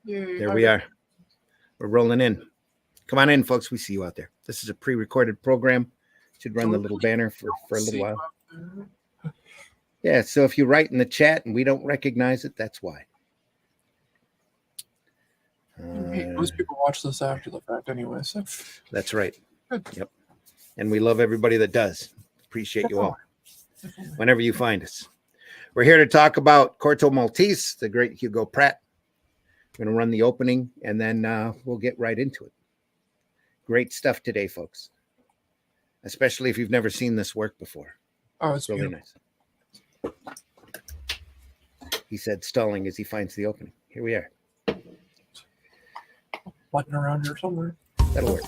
There we are. We're rolling in. Come on in, folks. We see you out there. This is a pre-recorded program. Should run the little banner for a little while. Yeah, so if you write in the chat and we don't recognize it, that's why. Most people watch this after the fact anyway, so. That's right. Good. Yep. And we love everybody that does. Appreciate you all. Whenever you find us. We're here to talk about Corto Maltese, the great Hugo Pratt. We're going to run the opening, and then we'll get right into it. Great stuff today, folks. Especially if you've never seen this work before. Oh, it's really beautiful. Nice. He said stalling as he finds the opening. Here we are. Button around here somewhere. That'll work.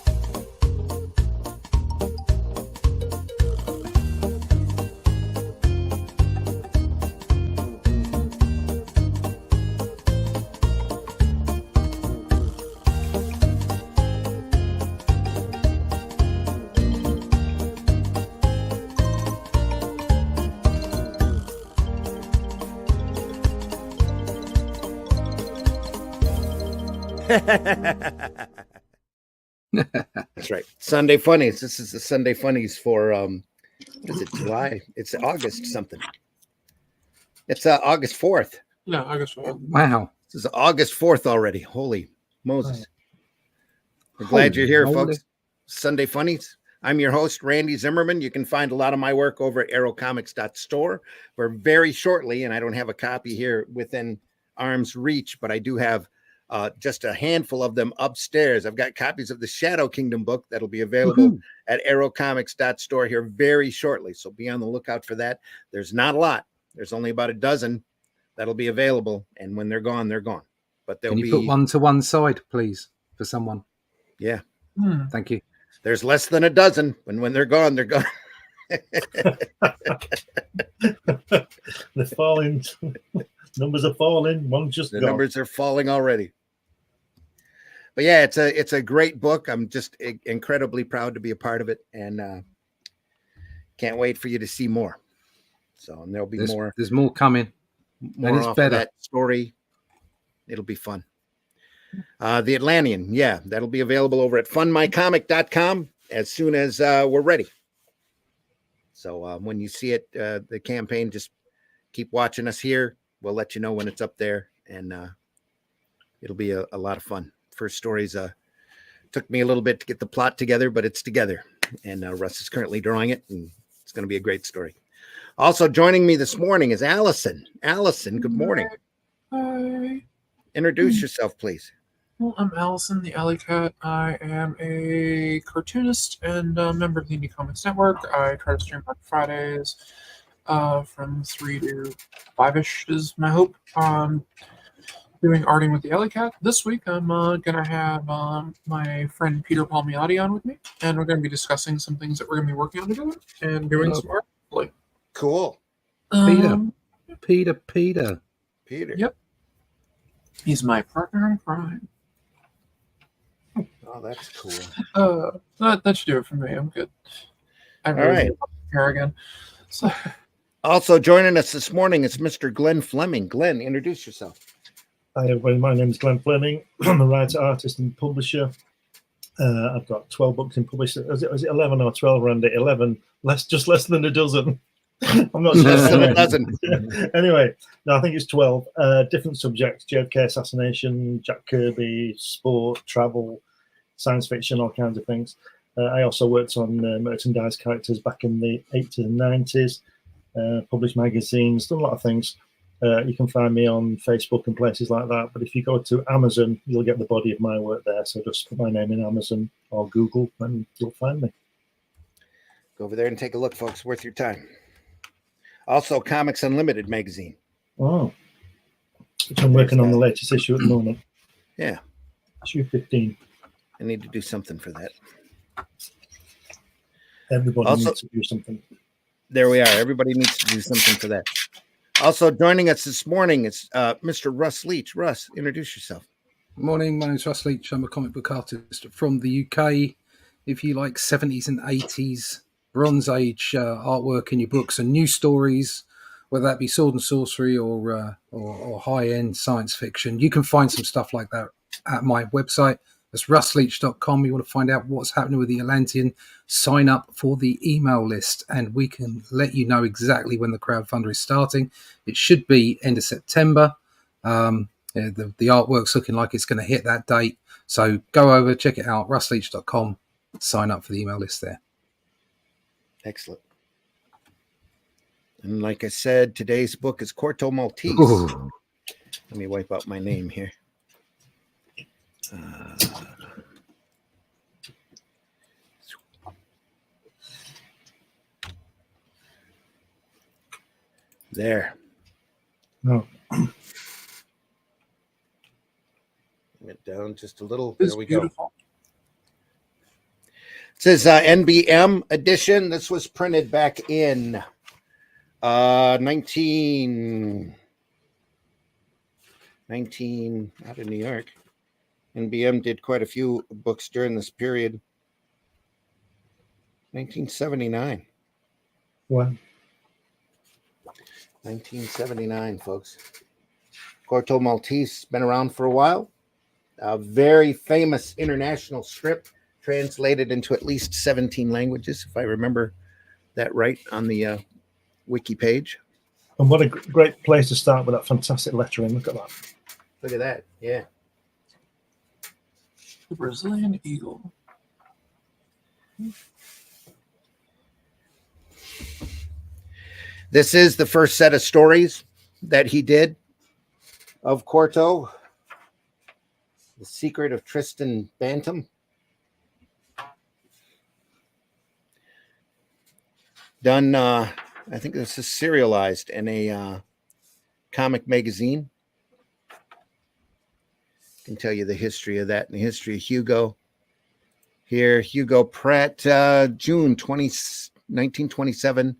That's right. Sunday Funnies. This is the Sunday Funnies for what is it, July? It's August something. It's August 4th. No, August 4th. Wow. This is August 4th already. Holy Moses. We're glad you're here, folks. Sunday Funnies. I'm your host, Randy Zimmerman. You can find a lot of my work over at aerocomics.store, where very shortly, and I don't have a copy here within arm's reach, but I do have just a handful of them upstairs. I've got copies of the Shadow Kingdom book that'll be available at aerocomics.store here very shortly. So be on the lookout for that. There's not a lot. There's only about a dozen that'll be available. And when they're gone, they're gone. But they'll Can you put one to one side, please, for someone? Yeah. Thank you. There's less than a dozen. When they're gone, they're gone. They're falling. Numbers are falling. One's just the gone. Numbers are falling already. But yeah, it's a great book. I'm just incredibly proud to be a part of it, and can't wait for you to see more. So and there'll be more. There's more coming. More off of that story. It'll be fun. The Atlantean, yeah, that'll be available over at funmycomic.com as soon as we're ready. So when you see it, the campaign, just keep watching us here. We'll let you know when it's up there, and it'll be a lot of fun. First stories took me a little bit to get the plot together, but it's together, and Russ is currently drawing it, and it's going to be a great story. Also joining me this morning is Allison. Allison, good morning. Hi. Introduce yourself, please. Well, I'm Allison, the Alley Cat. I am a cartoonist and a member of the Indie Comics Network. I try to stream on Fridays from 3 to 5-ish is my hope. Doing arting with the Alley Cat. This week, I'm going to have my friend Peter Palmiotti on with me, and we're going to be discussing some things that we're going to be working on together and doing some art. Cool. Peter. Yep. He's my partner in crime. Oh, that's cool. That should do it for me. I'm good. I'm all right. Here again. So. Also joining us this morning is Mr. Glenn Fleming. Glenn, introduce yourself. Hi, everybody. My name is Glenn Fleming. I'm a writer, artist, and publisher. I've got 12 books in published. Was it 11 or 12, Randy? 11, just less than a dozen. I'm not sure. Less than a dozen. Anyway, no, I think it's 12. Different subjects: JFK assassination, Jack Kirby, sport, travel, science fiction, all kinds of things. I also worked on merchandise characters back in the 80s and 90s. Published magazines, done a lot of things. You can find me on Facebook and places like that. But if you go to Amazon, you'll get the body of my work there. So just put my name in Amazon or Google and you'll find me. Go over there and take a look, folks. Worth your time. Also, Comics Unlimited magazine. Oh, which I'm working on the latest issue at the moment. Yeah. Issue 15. I need to do something for that. Everybody needs to do something. There we are. Everybody needs to do something for that. Also joining us this morning is Mr. Russ Leach. Russ, introduce yourself. Morning, my name's Russ Leach. I'm a comic book artist from the UK. If you like 70s and 80s Bronze Age artwork in your books and new stories, whether that be sword and sorcery or high-end science fiction. You can find some stuff like that at my website. That's rustleach.com. You want to find out what's happening with the Atlantean, sign up for the email list, and we can let you know exactly when the crowdfunder is starting. It should be end of September. The artwork's looking like it's going to hit that date. So go over, check it out, rustleach.com, sign up for the email list there. Excellent. And like I said, today's book is Corto Maltese. Ooh. Let me wipe out my name here. There. No. Bring it down just a little. It's There we beautiful. go. It says NBM edition. This was printed back in 19 out of New York. NBM did quite a few books during this period. 1979. Wow. 1979, folks. Corto Maltese, been around for a while. A very famous international strip, translated into at least 17 languages, if I remember that right on the wiki page. And what a great place to start with that fantastic lettering. Look at that. Look at that. Yeah. The Brazilian eagle. This is the first set of stories that he did of Corto. The Secret of Tristan Bantam. Done, I think this is serialized in a comic magazine. I can tell you the history of that and the history of Hugo. Here, Hugo Pratt, June 1927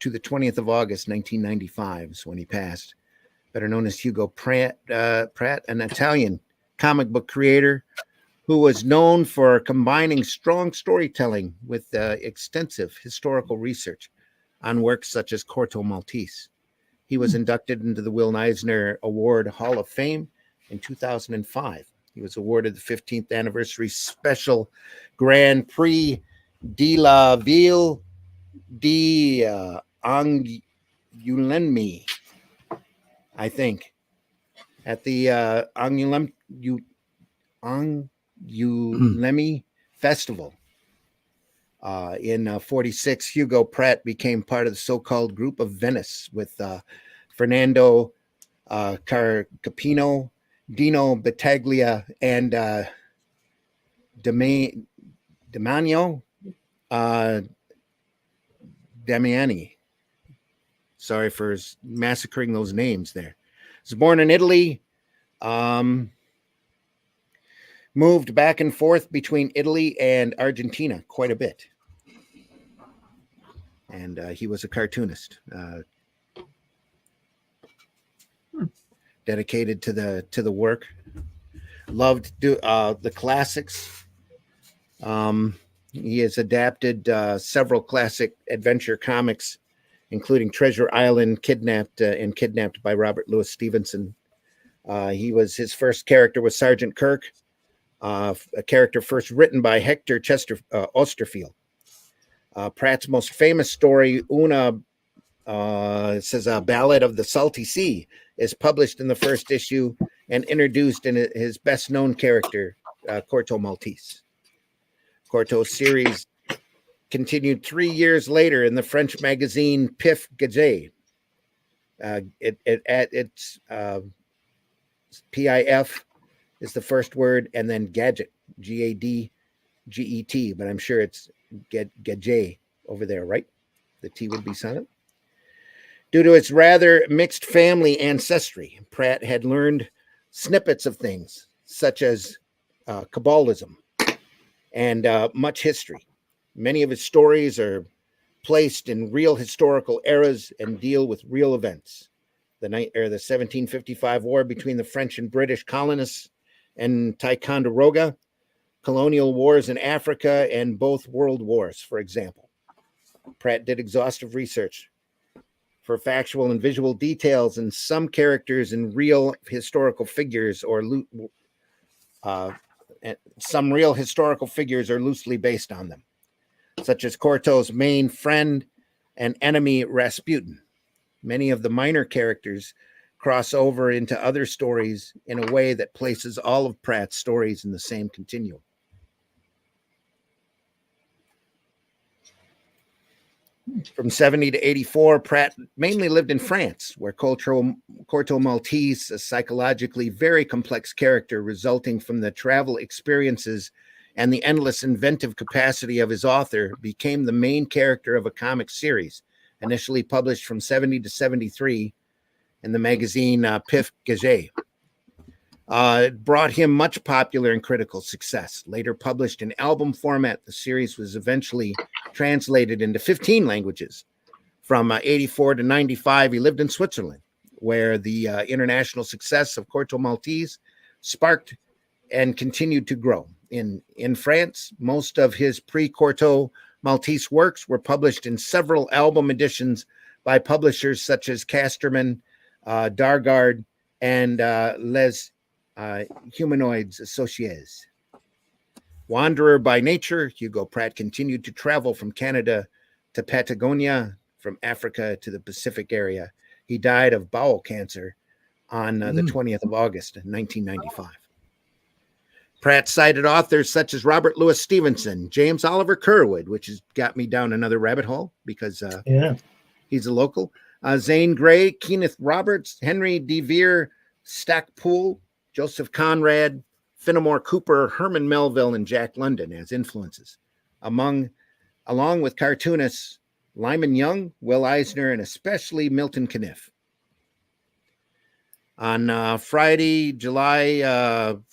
to the 20th of August, 1995 is when he passed. Better known as Hugo Pratt, an Italian comic book creator who was known for combining strong storytelling with extensive historical research on works such as Corto Maltese. He was inducted into the Will Eisner Award Hall of Fame in 2005. He was awarded the 15th anniversary special Grand Prix de la Ville d'Angoulême, I think, at the Angoulême Festival. In 46, Hugo Pratt became part of the so-called Group of Venice with Fernando Carcapino, Dino Battaglia, and Demanio Damiani. Sorry for massacring those names there. He was born in Italy, moved back and forth between Italy and Argentina quite a bit. And he was a cartoonist, dedicated to the work. Loved the classics. He has adapted several classic adventure comics, including Treasure Island, Kidnapped by Robert Louis Stevenson. His first character was Sergeant Kirk, a character first written by Hector Osterfield. Pratt's most famous story, says a Ballad of the Salty Sea, is published in the first issue and introduced in his best-known character, Corto Maltese. Corto's series continued 3 years later in the French magazine Pif Gadget. It's PIF is the first word, and then Gadget, GADGET, but I'm sure it's Gadget over there, right? The T would be silent. Due to its rather mixed family ancestry, Pratt had learned snippets of things such as Kabbalism and much history. Many of his stories are placed in real historical eras and deal with real events. The 1755 war between the French and British colonists and Ticonderoga, colonial wars in Africa, and both world wars, for example. Pratt did exhaustive research for factual and visual details, and some characters and real historical figures some real historical figures are loosely based on them, such as Corto's main friend and enemy Rasputin. Many of the minor characters cross over into other stories in a way that places all of Pratt's stories in the same continuum. From 70 to 84, Pratt mainly lived in France, where Corto Maltese, a psychologically very complex character resulting from the travel experiences and the endless inventive capacity of his author, became the main character of a comic series, initially published from 70 to 73 in the magazine Pif Gadget. It brought him much popular and critical success. Later published in album format, the series was eventually translated into 15 languages. From 84 to 95, he lived in Switzerland, where the international success of Corto Maltese sparked and continued to grow. In France, most of his pre-Corto Maltese works were published in several album editions by publishers such as Casterman, Dargard, and Les Humanoids Associés. Wanderer by nature, Hugo Pratt continued to travel from Canada to Patagonia, from Africa to the Pacific area. He died of bowel cancer on the 20th of August, 1995. Pratt cited authors such as Robert Louis Stevenson, James Oliver Curwood, which has got me down another rabbit hole because he's a local, Zane Grey, Kenneth Roberts, Henry D. Vere, Stackpool, Joseph Conrad, Fenimore Cooper, Herman Melville, and Jack London as influences, along with cartoonists Lyman Young, Will Eisner, and especially Milton Caniff. On Friday, July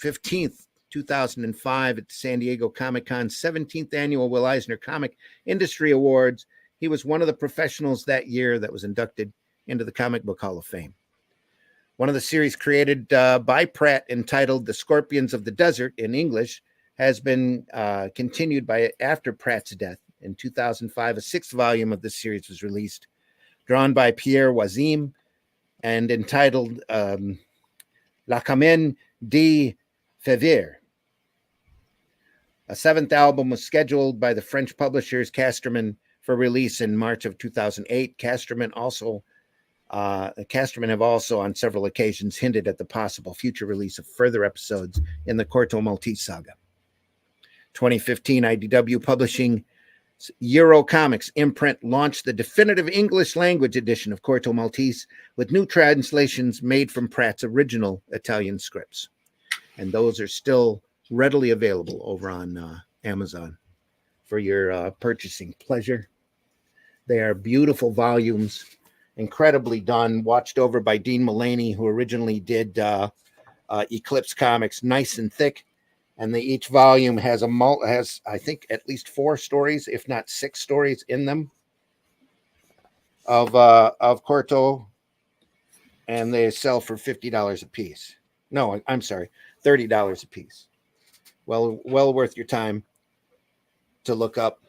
15th, 2005, at the San Diego Comic-Con 17th Annual Will Eisner Comic Industry Awards, he was one of the professionals that year that was inducted into the Comic Book Hall of Fame. One of the series created by Pratt, entitled The Scorpions of the Desert in English, has been continued after Pratt's death. In 2005, a sixth volume of this series was released, drawn by Pierre Wazim and entitled La Camine de Février. A seventh album was scheduled by the French publishers Casterman for release in March of 2008. Casterman have also on several occasions hinted at the possible future release of further episodes in the Corto Maltese saga. 2015, IDW Publishing Euro Comics imprint launched the definitive English language edition of Corto Maltese with new translations made from Pratt's original Italian scripts. And those are still readily available over on Amazon for your purchasing pleasure. They are beautiful volumes, incredibly done, watched over by Dean Mullaney, who originally did Eclipse Comics, nice and thick. And each volume has I think at least 4 stories, if not 6 stories in them of Corto, and they sell for $50 a piece. No, I'm sorry, $30 a piece. Well worth your time to look up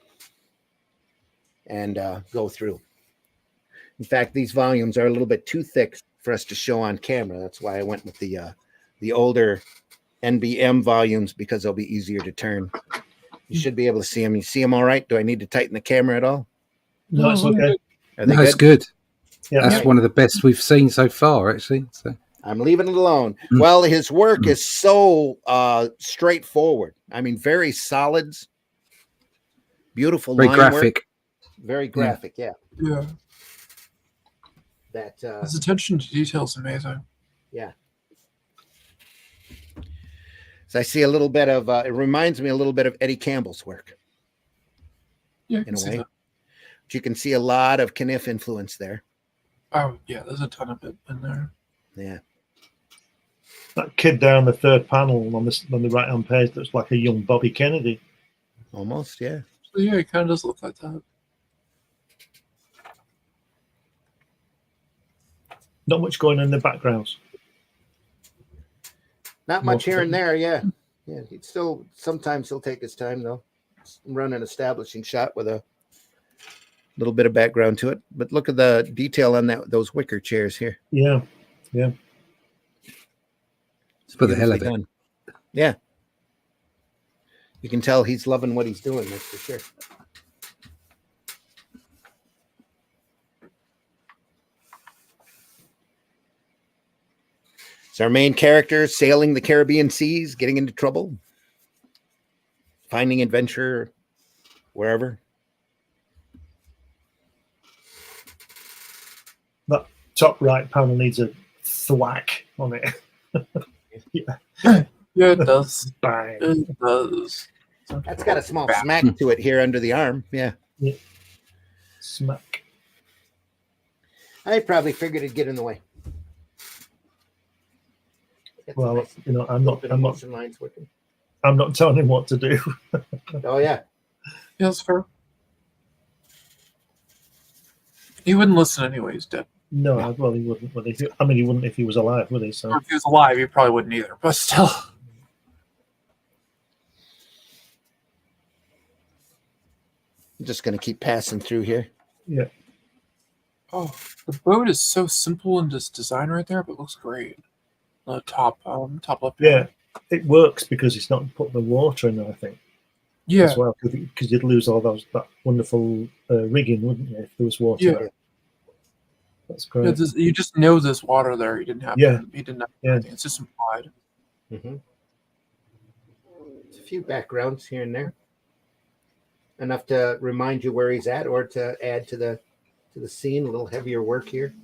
and go through. In fact, these volumes are a little bit too thick for us to show on camera. That's why I went with the older NBM volumes, because they'll be easier to turn. You should be able to see them. You see them all right? Do I need to tighten the camera at all? No, it's okay. No, it's good. Yeah, that's one of the best we've seen so far, actually. So I'm leaving it alone. Well, his work is so straightforward. I mean, very solids, beautiful, very line graphic. Work. Very graphic, yeah. That his attention to detail is amazing. Yeah. So I see a little bit of it reminds me a little bit of Eddie Campbell's work. Yeah, in a way. But you can see a lot of Caniff influence there. Oh yeah, there's a ton of it in there. Yeah. That kid there on the third panel on the right hand page looks like a young Bobby Kennedy. Almost, yeah. So yeah, it kind of does look like that. Not much going on in the backgrounds. Not much here and there, yeah. Yeah, sometimes he'll take his time though. Run an establishing shot with a little bit of background to it. But look at the detail on those wicker chairs here. Yeah. It's For the hell of beautifully done. Yeah. You can tell he's loving what he's doing, that's for sure. It's our main character sailing the Caribbean seas, getting into trouble, finding adventure wherever. That top right panel needs a thwack on it. Yeah, it does. Bang. It does. That's got a small smack to it here under the arm. Yeah. Smack. I probably figured it'd get in the way. Well, I'm not lines working. I'm not telling him what to do. Oh yeah. Yeah, that's fair. He wouldn't listen anyway. He's dead. No, well, he wouldn't. Would he? I mean, he wouldn't if he was alive, would he? So Or if he was alive, he probably wouldn't either. But still. I'm just going to keep passing through here. yeah. Oh, the boat is so simple in this design right there, but it looks great. The top left. Yeah, it works because it's not put the water in there, I think. Yeah. As well, because you'd lose all that wonderful rigging, wouldn't you, if there was water there? That's great. Yeah, you just know there's water there. You didn't have. Yeah. You didn't have Yeah. anything. It's just implied. Mm-hmm. There's a few backgrounds here and there, enough to remind you where he's at, or to add to the scene. A little heavier work here.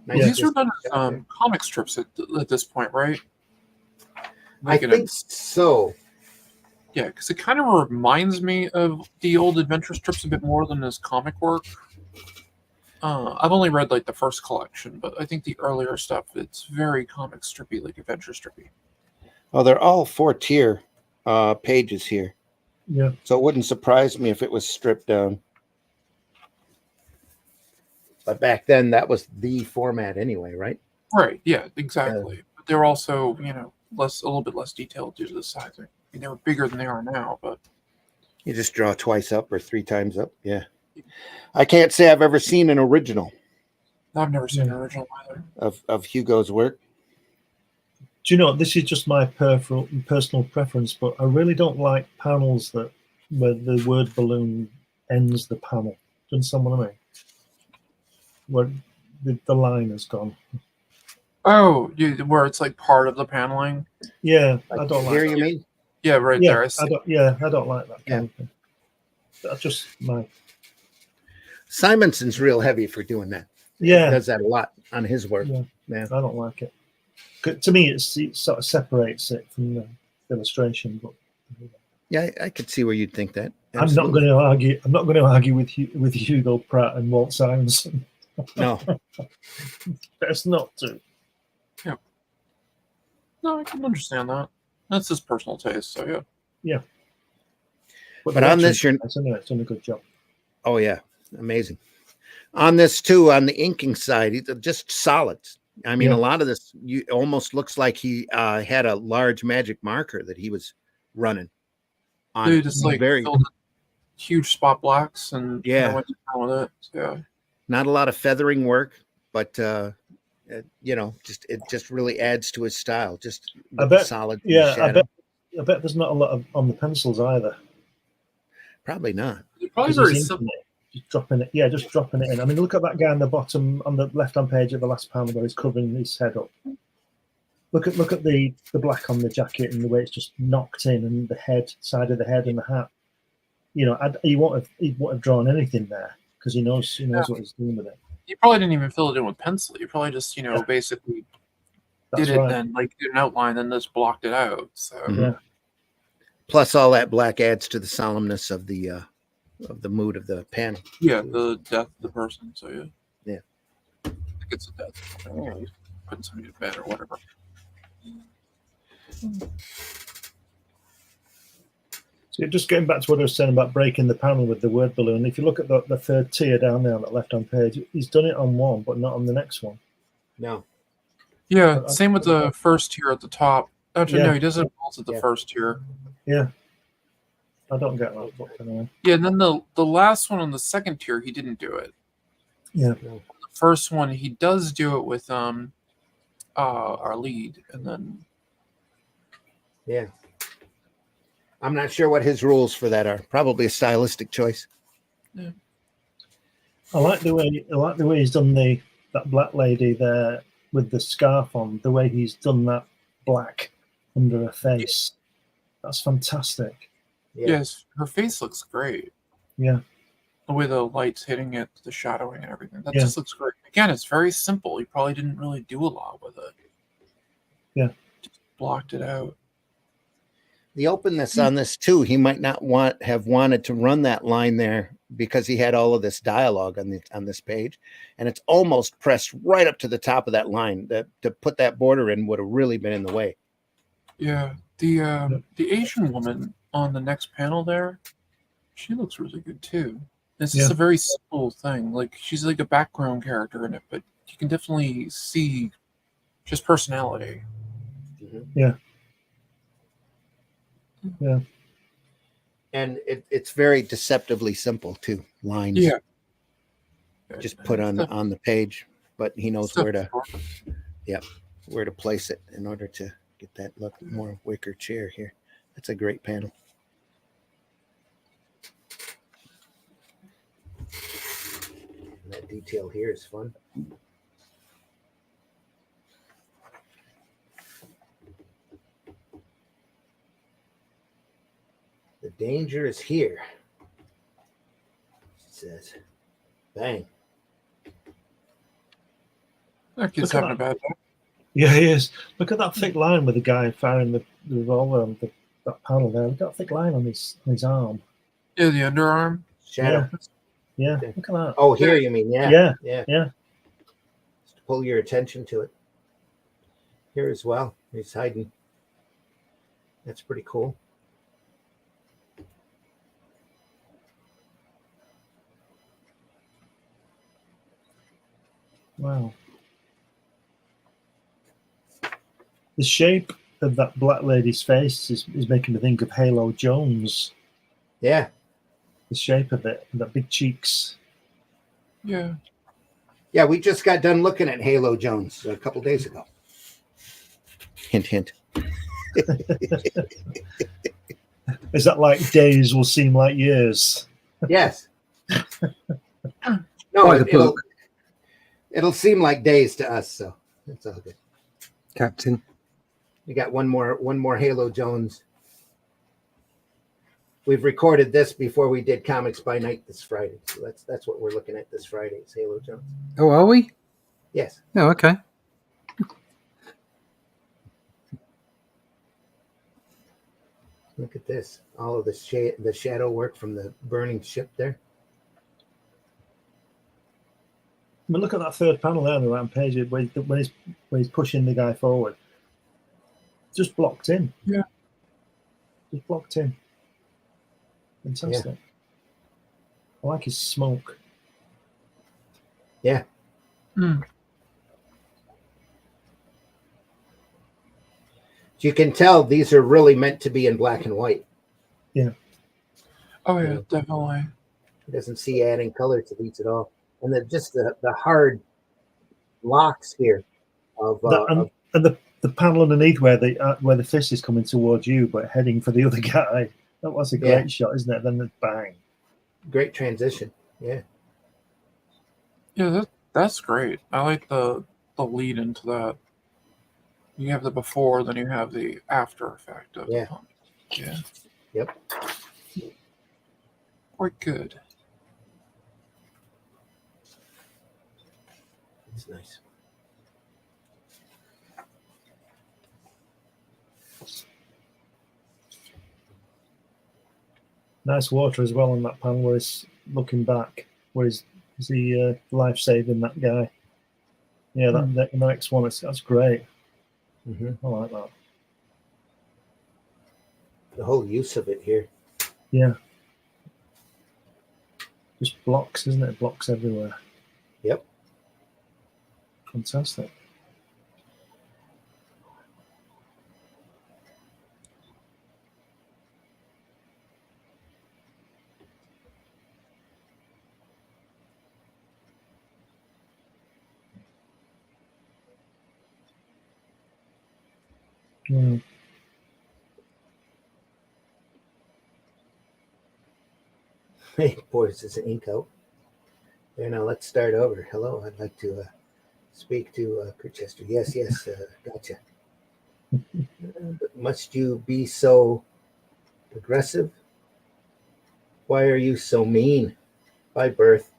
Nice. Yeah. These are done as comic strips at this point, right? I think so. Yeah, because it kind of reminds me of the old adventure strips a bit more than his comic work. I've only read like the first collection, but I think the earlier stuff, it's very comic strippy, like adventure strippy. Oh, they're all 4-tier pages here. Yeah. So it wouldn't surprise me if it was stripped down. But back then, that was the format anyway, right? Right. Yeah. Exactly. But they're also, a little bit less detailed due to the sizing. I mean, they were bigger than they are now, but You just draw twice up or 3 times up. Yeah. I can't say I've ever seen an original I've never seen an original either. of Hugo's work. Do you know, this is just my personal preference, but I really don't like panels where the word balloon ends the panel. Do you understand what I mean? Where the line has gone. Oh, where it's like part of the paneling. Yeah, Like I don't like here, that. you mean? Yeah, right Yeah, there. I see. I don't like that kind of thing. That's just my... Simonson's real heavy for doing that. Yeah. He does that a lot on his work. Yeah. I don't like it. To me, it sort of separates it from the illustration. But Yeah, I could see where you'd think that. I'm not going to argue. I'm not going to argue with Hugo Pratt and Walt Simonson. No. Best not to. No, I can understand that. That's his personal taste, so yeah. Yeah. But on this, you're... It's done a good job. Oh, yeah. Amazing. On this, too, on the inking side, it's just solids. I mean, a lot of this almost looks like he had a large magic marker that he was running on. Dude, just like very filled huge spot blacks and Yeah. went down with it. Yeah. not a lot of feathering work, but it just really adds to his style. Just I bet solid. Yeah, shadow. I bet there's not a lot on the pencils either. Probably not. They're probably 'Cause very he's simple. Just dropping it. Yeah, just dropping it in. I mean, look at that guy on the bottom, on the left-hand page of the last panel where he's covering his head up. Look at the black on the jacket and the way it's just knocked in, and the side of the head and the hat. He won't have drawn anything there because he knows what he's doing with it. You probably didn't even fill it in with pencil. You probably just, basically That's did it right. then, like did an outline, then just blocked it out. So Mhm. Yeah. Plus, all that black adds to the solemnness of the mood of the panel. yeah, the death of the person. So yeah. Yeah. I think it's a death. He's putting somebody to bed or whatever. So just getting back to what I was saying about breaking the panel with the word balloon, if you look at the third tier down there on that left-hand page, he's done it on one, but not on the next one. No. Yeah, same with the first tier at the top. Actually, Yeah. no, he doesn't bolt at the Yeah. first tier. Yeah. I don't get that book anyway. Yeah, and then the last one on the second tier, he didn't do it. Yeah. The first one, he does do it with our lead, and then Yeah. I'm not sure what his rules for that are. Probably a stylistic choice. I like the way he's done that black lady there with the scarf on. The way he's done that black under her face. That's fantastic. Yeah. yes, her face looks great. Yeah. The way the light's hitting it, the shadowing and everything. That Yeah. just looks great. Again, it's very simple. He probably didn't really do a lot with it. Yeah. Just blocked it out. The openness on this too, he might not have wanted to run that line there because he had all of this dialogue on this page, and it's almost pressed right up to the top of that line. That to put that border in would have really been in the way. Yeah. The Asian woman on the next panel there, she looks really good too. This is a very simple thing. Like she's like a background character in it, but you can definitely see just personality. Yeah. Yeah. And it's very deceptively simple too. Lines. Yeah. Just put on the page, but he knows where to place it in order to get that look more wicker chair here. That's a great panel. And that detail here is fun. The danger is here. It says, bang. That kid's Look at having a bad day. Yeah, he is. Look at that thick line with the guy firing the revolver on that panel there. Look at that thick line on his arm. Yeah, the underarm. Shadow. Yeah. Look at that. Oh, here you mean? Yeah. Yeah. Just to pull your attention to it. Here as well. He's hiding. That's pretty cool. Wow. The shape of that black lady's face is making me think of Halo Jones. Yeah. The shape of it, and the big cheeks. Yeah. Yeah, we just got done looking at Halo Jones a couple days ago. Hint, hint. Is that like days will seem like years? Yes. No, book. it'll seem like days to us, so that's all good. Captain. We got one more Halo Jones. We've recorded this before we did Comics by Night this Friday, so that's what we're looking at this Friday is Halo Jones. Oh, are we? Yes. Oh, okay. Look at this. All of the shadow work from the burning ship there. I mean, look at that third panel there on the right page when he's pushing the guy forward. Just blocked in. Yeah. Just blocked in. Fantastic. Yeah. I like his smoke. Yeah. Mm. You can tell these are really meant to be in black and white. Yeah. Oh yeah, definitely. He doesn't see adding color to these at all. And then just the hard locks here and the panel underneath where the fist is coming towards you but heading for the other guy. That was a great shot, isn't it? Then the bang. Great transition. Yeah. Yeah, that's great. I like the lead into that. You have the before, then you have the after effect of the pump. Yeah. Yep. Quite good. It's nice. Nice water as well on that panel where he's looking back, where he's life saving that guy. Yeah, the next one that's great. Mm-hmm. I like that. The whole use of it here. Yeah. Just blocks, isn't it? Blocks everywhere. Yep. Fantastic. Mm. Hey, boys, is an ink out. There, now let's start over. Hello, I'd like to speak to Kirchester. Yes, gotcha. But must you be so aggressive? Why are you so mean? By birth.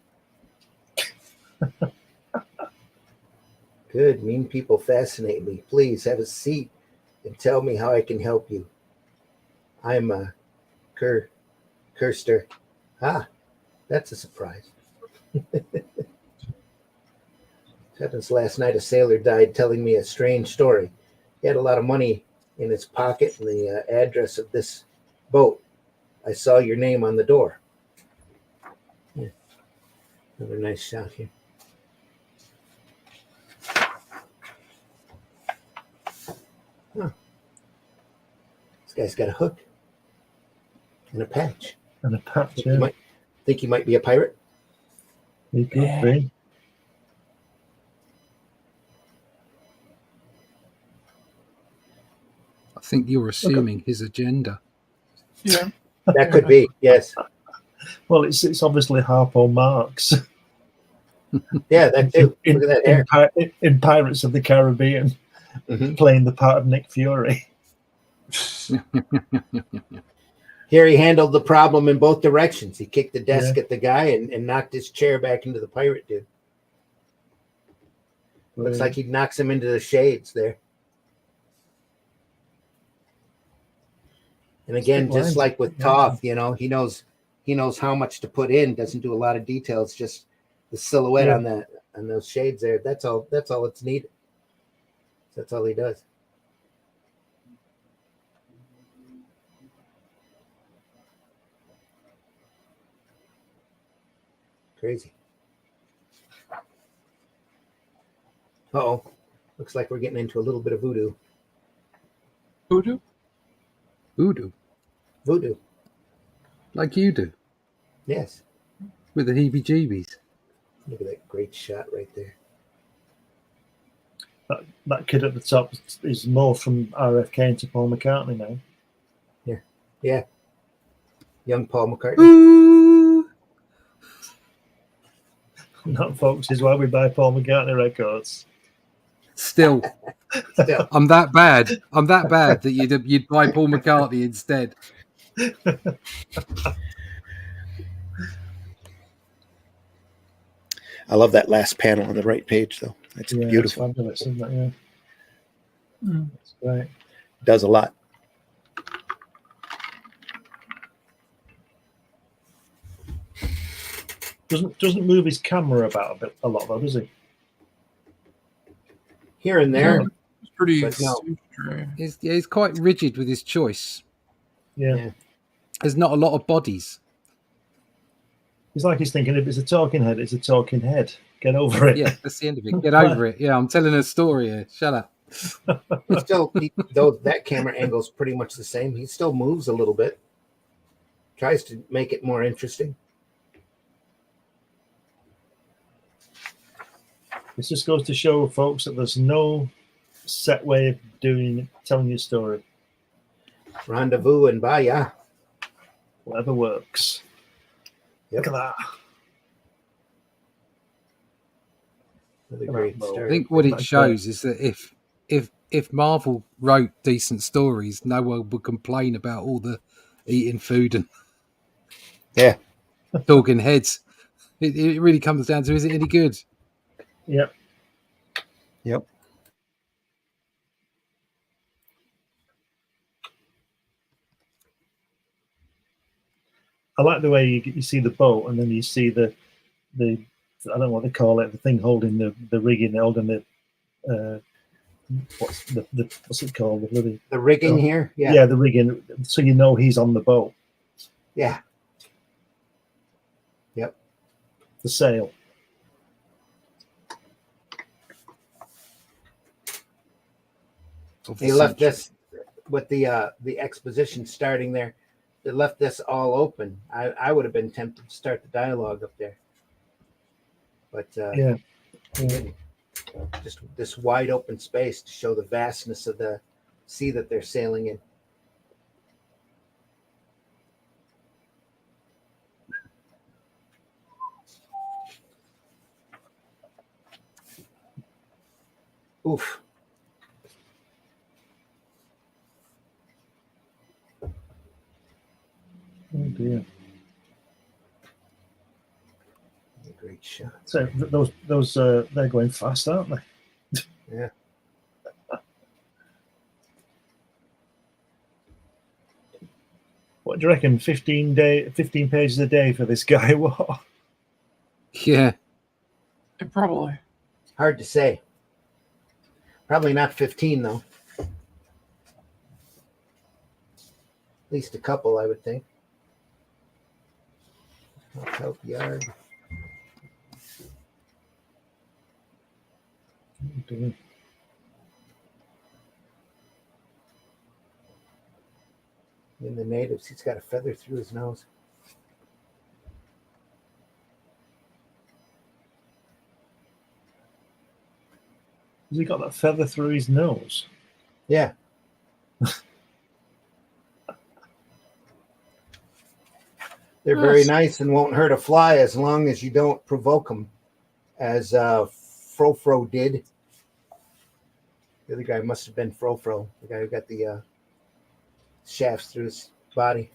Good, mean people fascinate me. Please have a seat and tell me how I can help you. I'm Kirster. Ah, that's a surprise. Happens last night a sailor died telling me a strange story. He had a lot of money in his pocket and the address of this boat. I saw your name on the door. Yeah. Another nice shot here. Huh. This guy's got a hook and a patch. And a patch, Think he might be a pirate? He could be. I think you're assuming his agenda. Yeah. That could be, yes. Well, it's obviously Harpo Marx. Yeah, that too. Look at that hair. In Pirates of the Caribbean, playing the part of Nick Fury. Here he handled the problem in both directions. He kicked the desk at the guy and knocked his chair back into the pirate dude. Looks like he knocks him into the shades there. And again, just like with Toth, you know, he knows how much to put in. Doesn't do a lot of details. Just the silhouette on those shades there. That's all it's needed. That's all he does. Crazy. Uh-oh. Looks like we're getting into a little bit of voodoo. Voodoo? Voodoo. Like you do. Yes. With the heebie-jeebies. Look at that great shot right there. That kid at the top is more from RFK to Paul McCartney now. Yeah. Young Paul McCartney. Ooh. That, folks, is why we buy Paul McCartney records. Still. I'm that bad that you'd buy Paul McCartney instead. I love that last panel on the right page, though. That's beautiful. It's fabulous, isn't it? Yeah. That's great. Does a lot. Doesn't move his camera about a lot, though, does he? Here and there. Yeah, it's pretty. No. He's quite rigid with his choice. Yeah. There's not a lot of bodies. It's like he's thinking, if it's a talking head, it's a talking head. Get over it. Yeah, that's the end of it. Get over it. Yeah, I'm telling a story here. Shut up. Though that camera angle is pretty much the same, he still moves a little bit. Tries to make it more interesting. This just goes to show, folks, that there's no set way of telling your story. Rendezvous and bye, Whatever works. Yep. Look at that. Great I think what it shows is that if Marvel wrote decent stories, no one would complain about all the eating food and talking heads. It really comes down to, is it any good? Yep. I like the way you see the boat, and then you see the I don't know what they call it, the thing holding the rigging, holding the what's it called? The rigging here? Yeah, the rigging. So you know he's on the boat. Yeah. Yep. The sail. They left this with the exposition starting there. They left this all open. I would have been tempted to start the dialogue up there, but just this wide open space to show the vastness of the sea that they're sailing in. Oof. Oh dear. A great shot. So those they're going fast, aren't they? Yeah. What do you reckon? 15 pages a day for this guy? What? Yeah. Probably. Hard to say. Probably not 15 though. At least a couple, I would think. Help yard. Okay. In the natives, he's got a feather through his nose. Has he got that feather through his nose? Yeah. They're very nice and won't hurt a fly as long as you don't provoke them, as Frofro did. The other guy must have been Frofro, the guy who got the shafts through his body.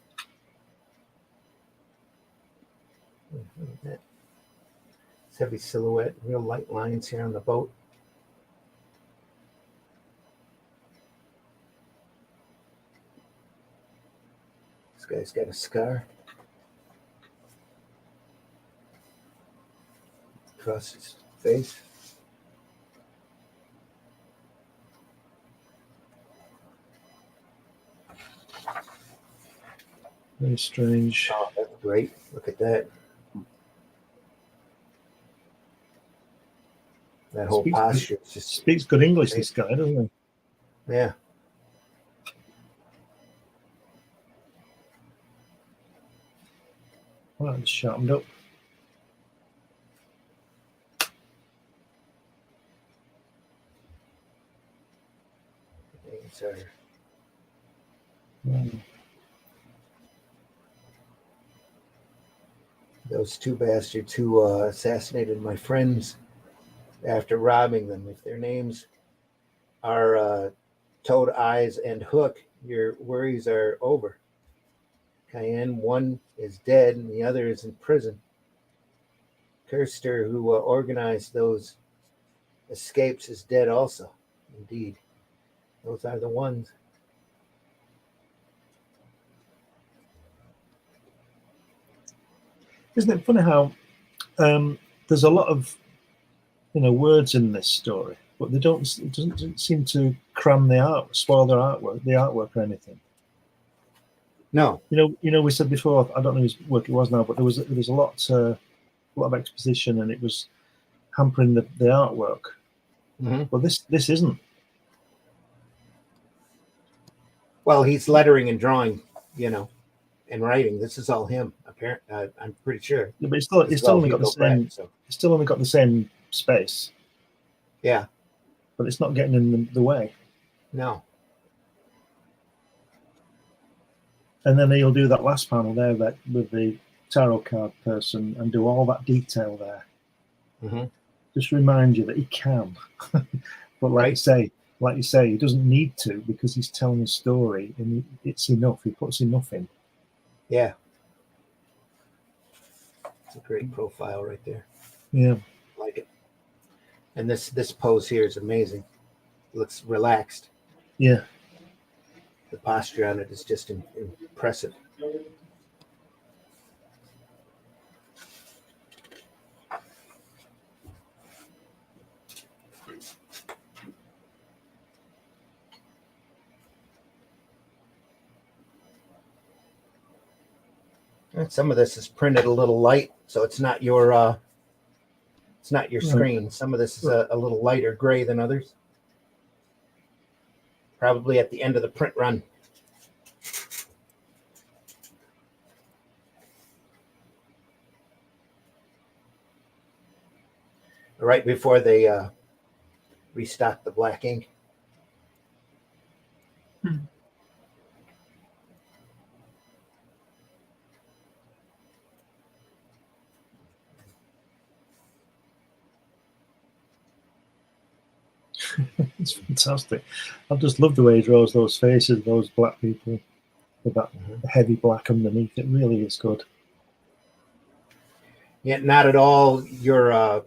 Look at that. It's heavy silhouette, real light lines here on the boat. This guy's got a scar across his face. Very strange. Oh, that's great. Look at that. That whole posture. It's just, Speaks good English, this guy, doesn't he? yeah. Well, it's sharpened up. Sorry. Those two bastards who assassinated my friends after robbing them. If their names are Toad, Eyes, and Hook, your worries are over. Cayenne, one is dead and the other is in prison. Kirster, who organized those escapes, is dead also. Indeed. Those are the ones. Isn't it funny how there's a lot of words in this story, but it doesn't seem to cram spoil the artwork or anything. No. We said before, I don't know whose work it was now, but there was a lot of exposition, and it was hampering the artwork. Mm-hmm. Well, this isn't. Well, he's lettering and drawing, and writing. This is all him. Apparently, I'm pretty sure. Yeah, but it's still only got the same. Brett, so. It's still only got the same space. Yeah. But it's not getting in the way. No. And then he'll do that last panel there with the tarot card person and do all that detail there. Mm-hmm. Just remind you that he can. But like you say, he doesn't need to, because he's telling a story and it's enough. He puts enough in. Yeah. It's a great profile right there. Yeah. I like it. And this pose here is amazing. It looks relaxed. Yeah. The posture on it is just impressive. And some of this is printed a little light, so it's not your screen. Some of this is a little lighter gray than others. Probably at the end of the print run. Right before they restock the black ink. It's fantastic. I just love the way he draws those faces, those black people with that heavy black underneath. It really is good. Yet not at all your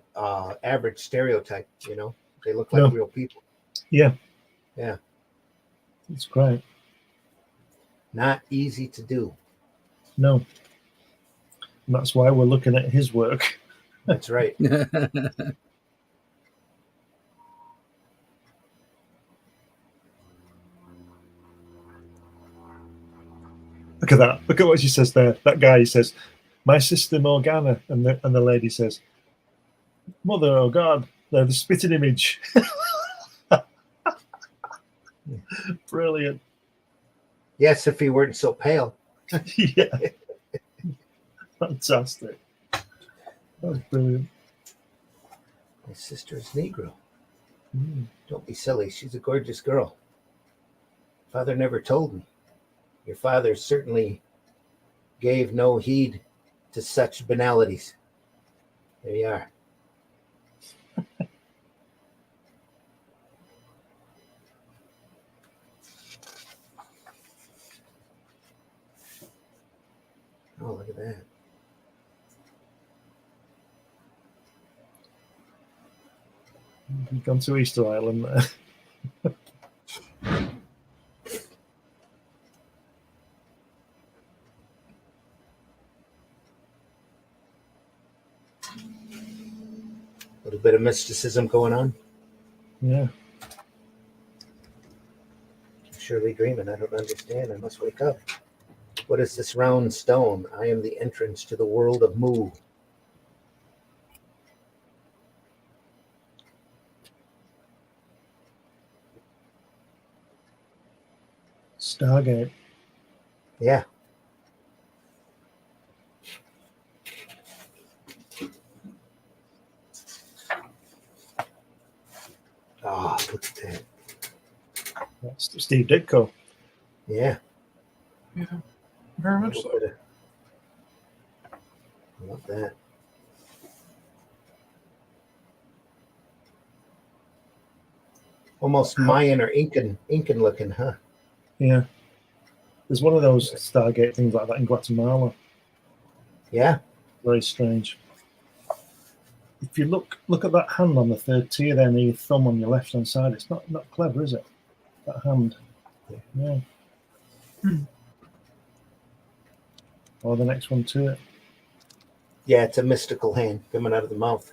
average stereotype, you know. They look like No. real people. Yeah. Yeah. It's great. Not easy to do. No. And that's why we're looking at his work. That's right. Look at that. Look at what she says there. That guy says, "My sister Morgana," and the lady says, "Mother, oh God, they're the spitting image." Brilliant. Yes, if he weren't so pale. Yeah. Fantastic. That's brilliant. My sister is Negro. Don't be silly. She's a gorgeous girl. Father never told me. Your father certainly gave no heed to such banalities. There you are. Oh, look at that. You've gone to Easter Island there. A little bit of mysticism going on. Yeah. I'm surely dreaming. I don't understand. I must wake up. What is this round stone? I am the entrance to the world of Mu. Stargate. Yeah. Oh, look at that. That's Steve Ditko. Yeah. Yeah, very much so. I love that. Almost Mayan or Incan looking, huh? Yeah. There's one of those Stargate things like that in Guatemala. Yeah. Very strange. If you look at that hand on the third tier there near your thumb on your left hand side, it's not clever, is it? That hand. Yeah. Or the next one to it. Yeah, it's a mystical hand coming out of the mouth.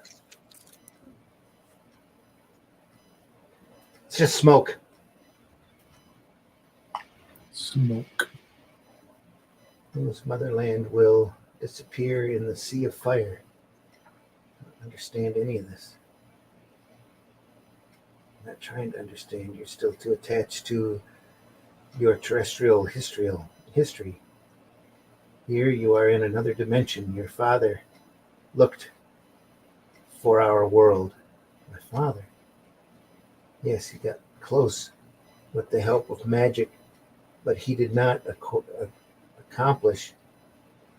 It's just smoke. Smoke. Whose motherland will disappear in the sea of fire. I don't understand any of this. I'm not trying to understand. You're still too attached to your terrestrial history. Here you are in another dimension. Your father looked for our world. My father? Yes, he got close with the help of magic, but he did not accomplish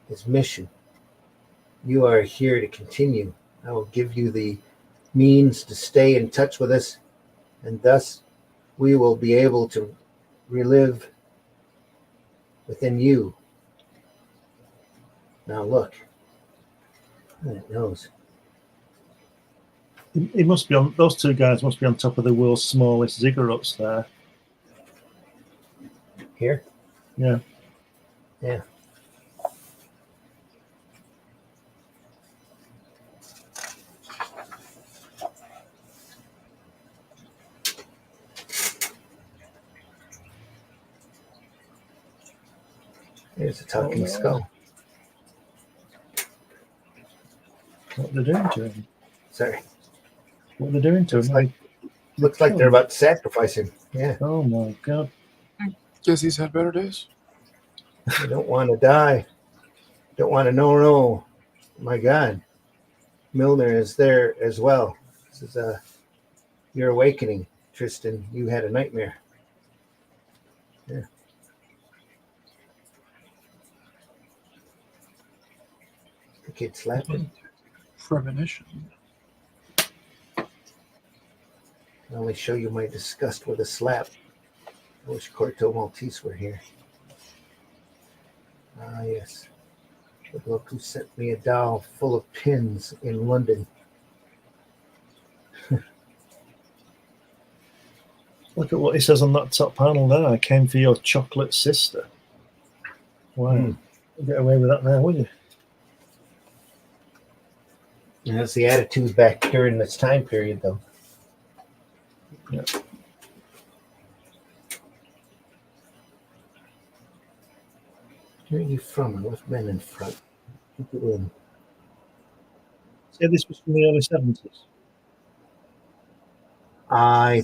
his mission. You are here to continue. I will give you the means to stay in touch with us, and thus we will be able to relive within you. Now look. It knows. It must be on. Those two guys must be on top of the world's smallest ziggurats there. Here? Yeah. Yeah. There's a talking skull. What they're doing to him? Sorry. What they're doing to him? Looks like they're about to sacrifice him. Yeah. Oh my God. Guess he's had better days. You don't want to die. Don't want to no. My God. Milner is there as well. This is your awakening, Tristan. You had a nightmare. Yeah. The kid slapping. Premonition. I only show you my disgust with a slap. I wish Corto Maltese were here. Ah, yes. The bloke who sent me a doll full of pins in London. Look at what he says on that top panel there. I came for your chocolate sister. Wow. Hmm. You'd get away with that now, wouldn't you? And that's the attitude back during this time period, though. Yeah. Where are you from? I left men in front. Keep it in. Say this was from the early 70s. I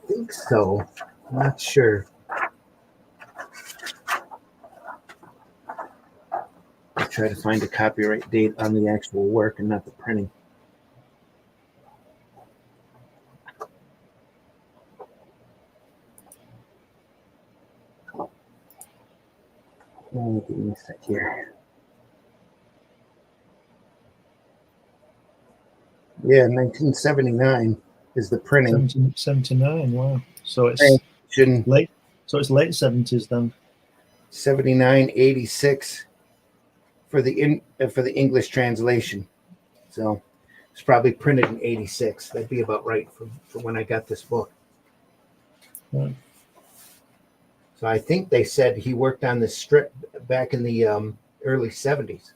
think so. I'm not sure. I try to find a copyright date on the actual work and not the printing. Oh, give me a sec here. Yeah, 1979 is the printing. 79, wow. So it's Shouldn't late. So it's late 70s then. 79, 86 for the English translation. So it's probably printed in 86. That'd be about right for when I got this book. Right. So I think they said he worked on this strip back in the early 70s,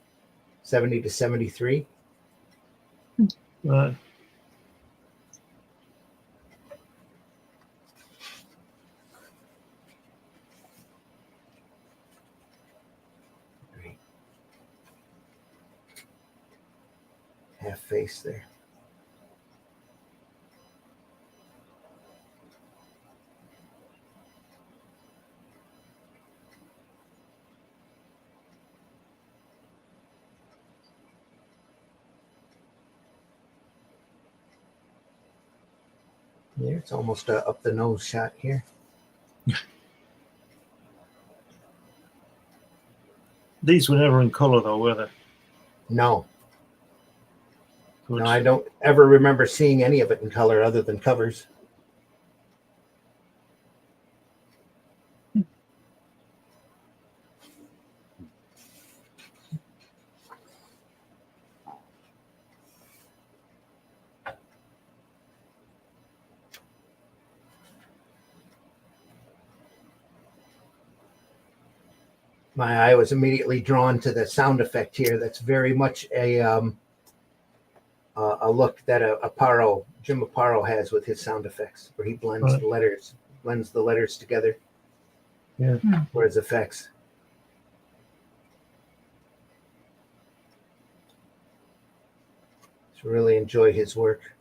70 to 73. Right. Great. Half face there. There, it's almost a up the nose shot here. These were never in color though, were they? No, Good. no, I don't ever remember seeing any of it in color other than covers. My eye was immediately drawn to the sound effect here. That's very much a look that Jim Aparo has with his sound effects, where he blends Right. the letters together Yeah. for his effects. Just really enjoy his work.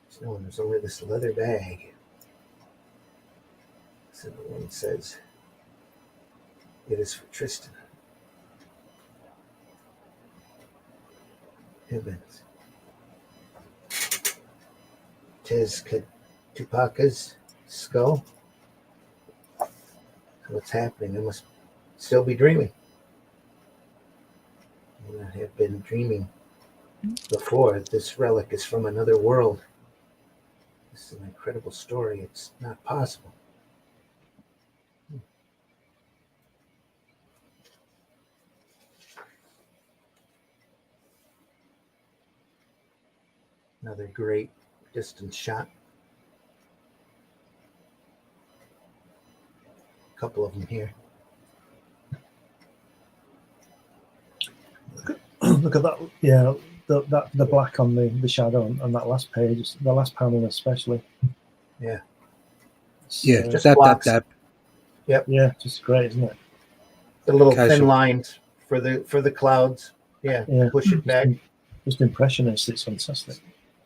So there's only this leather bag. So the one says, "It is for Tristan." Hibbins. Tis Tupaka's skull. So what's happening? I must still be dreaming. I have been dreaming before. This relic is from another world. This is an incredible story. It's not possible. Another great distance shot. A couple of them here. Look at that. Yeah, the black on the shadow on that last page, the last panel especially. Yeah. Yeah, So, Just dab, blocks. dab, dab. yeah, just great, isn't it? The little Casual. thin lines for the clouds. Yeah. Yeah. Push it back. Just impressionist. It's fantastic.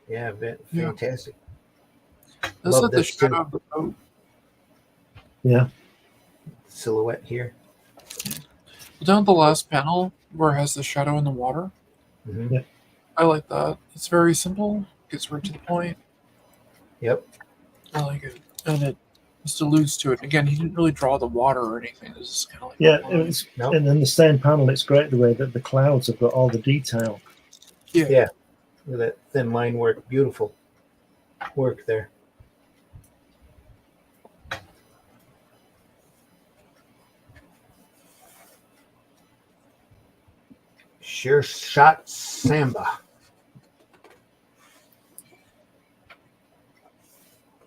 Yeah, Yeah. fantastic. This Love is the this too. shadow of the boat. Yeah. silhouette here. Down at the last panel where it has the shadow in the water, Mm-hmm. Yeah. I like that. It's very simple, gets right to the point. Yep. I like it. And it just alludes to it. Again, he didn't really draw the water or anything. It was just kind of like Yeah, a line. Nope. and in the same panel, it's great the way that the clouds have got all the detail. Yeah. Yeah. Look at that thin line work. Beautiful work there. Sure shot Samba.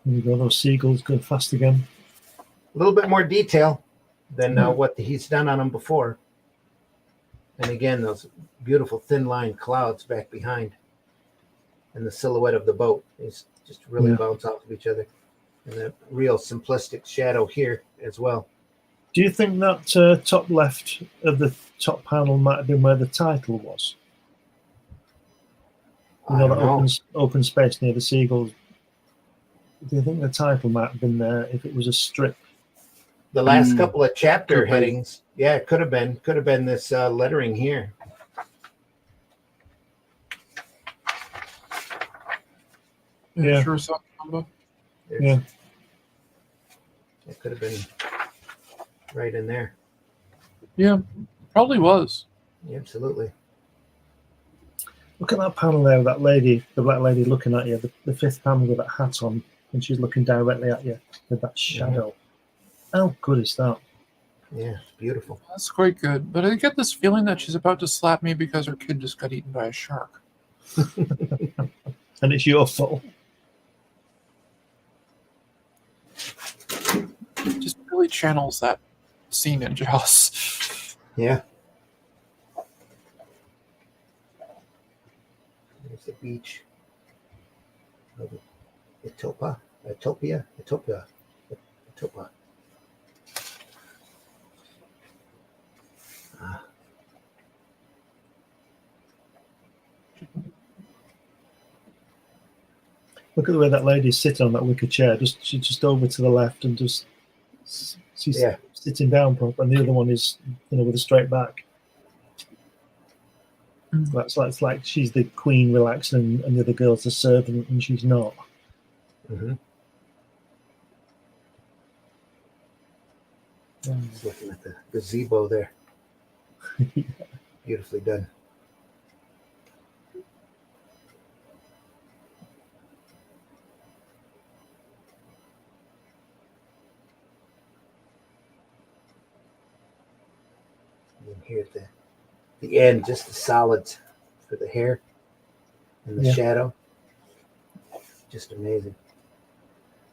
There you go, those seagulls go fast again. A little bit more detail than what he's done on them before. And again, those beautiful thin line clouds back behind. And the silhouette of the boat is just really bounce off of each other. And a real simplistic shadow here as well. Do you think that top left of the top panel might have been where the title was? You know, I that don't know. open space near the seagulls. Do you think the title might have been there if it was a strip? The last couple of chapter Could be. headings, yeah, it could have been this lettering here. Yeah. Sure saw combo. Yeah. It could have been right in there. Yeah, probably was. Yeah, absolutely. Look at that panel there, that lady, the black lady looking at you, the fifth panel with that hat on, and she's looking directly at you with that shadow. How good is that? Yeah, it's beautiful. That's quite good. But I get this feeling that she's about to slap me because her kid just got eaten by a shark. And it's your fault. Just really channels that scene in Jaws. Yeah. There's the beach. Ethiopia. Look at the way that lady's sitting on that wicker chair. She's just over to the left and she's sitting down proper, and the other one is, with a straight back. It's like she's the queen relaxing, and the other girl's the servant, and she's not. Mm-hmm. Just looking at the gazebo there. Beautifully done. And here at the end, just the solids for the hair and the shadow. Just amazing.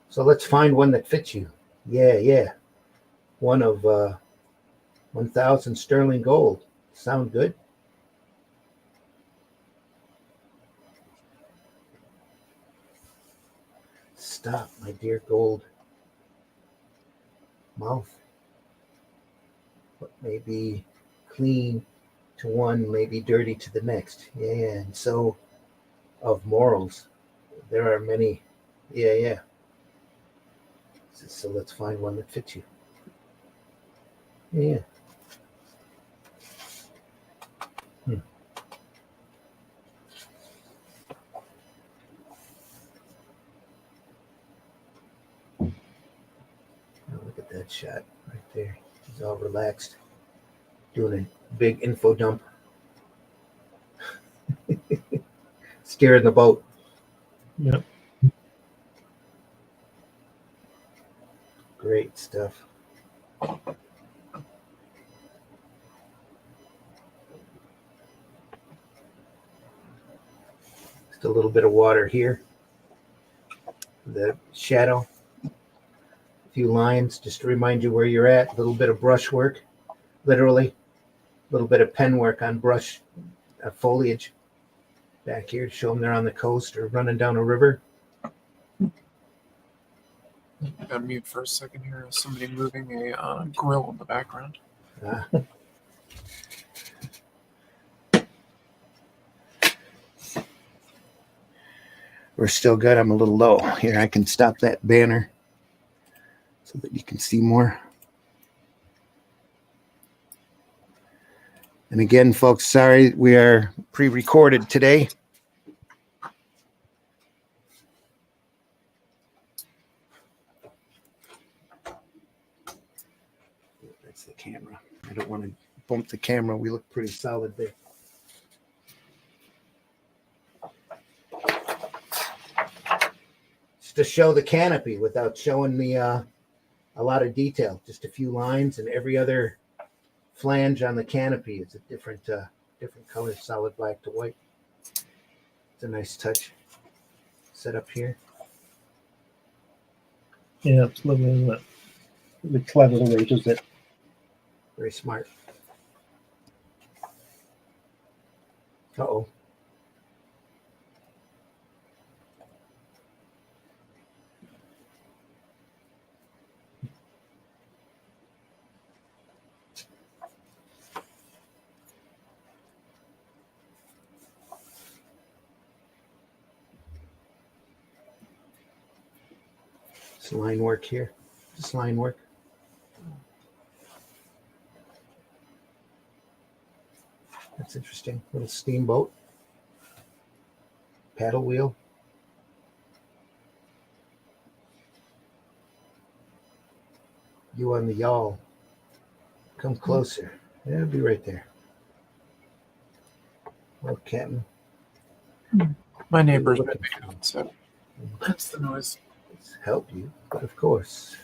So let's find one that fits you. Yeah. One of 1,000 sterling gold. Sound good? Stop, my dear gold mouth. What may be clean to one may be dirty to the next. Yeah. And so of morals, there are many. Yeah. So let's find one that fits you. Yeah. Look at that shot right there. He's all relaxed, doing a big info dump. Steering the boat. Yep. Great stuff. Just a little bit of water here. The shadow. A few lines just to remind you where you're at. A little bit of brush work, literally. A little bit of pen work on brush foliage back here to show them they're on the coast or running down a river. I got mute for a second here. Somebody moving a grill in the background. We're still good. I'm a little low. Here, I can stop that banner so that you can see more. And again, folks, sorry, we are pre-recorded today. That's the camera. I don't want to bump the camera. We look pretty solid there. Just to show the canopy without showing the a lot of detail. Just a few lines, and every other flange on the canopy is a different color, solid black to white. It's a nice touch. Set up here. Yeah, it's lovely, isn't it? Really clever the way he does it. Very smart. Uh-oh. Just line work here. Just line work. That's interesting. Little steamboat. Paddle wheel. You on the yawl. Come closer. Yeah, it'll be right there. Well, Captain. My neighbor's been out, so that's the noise. Let's help you, but of course.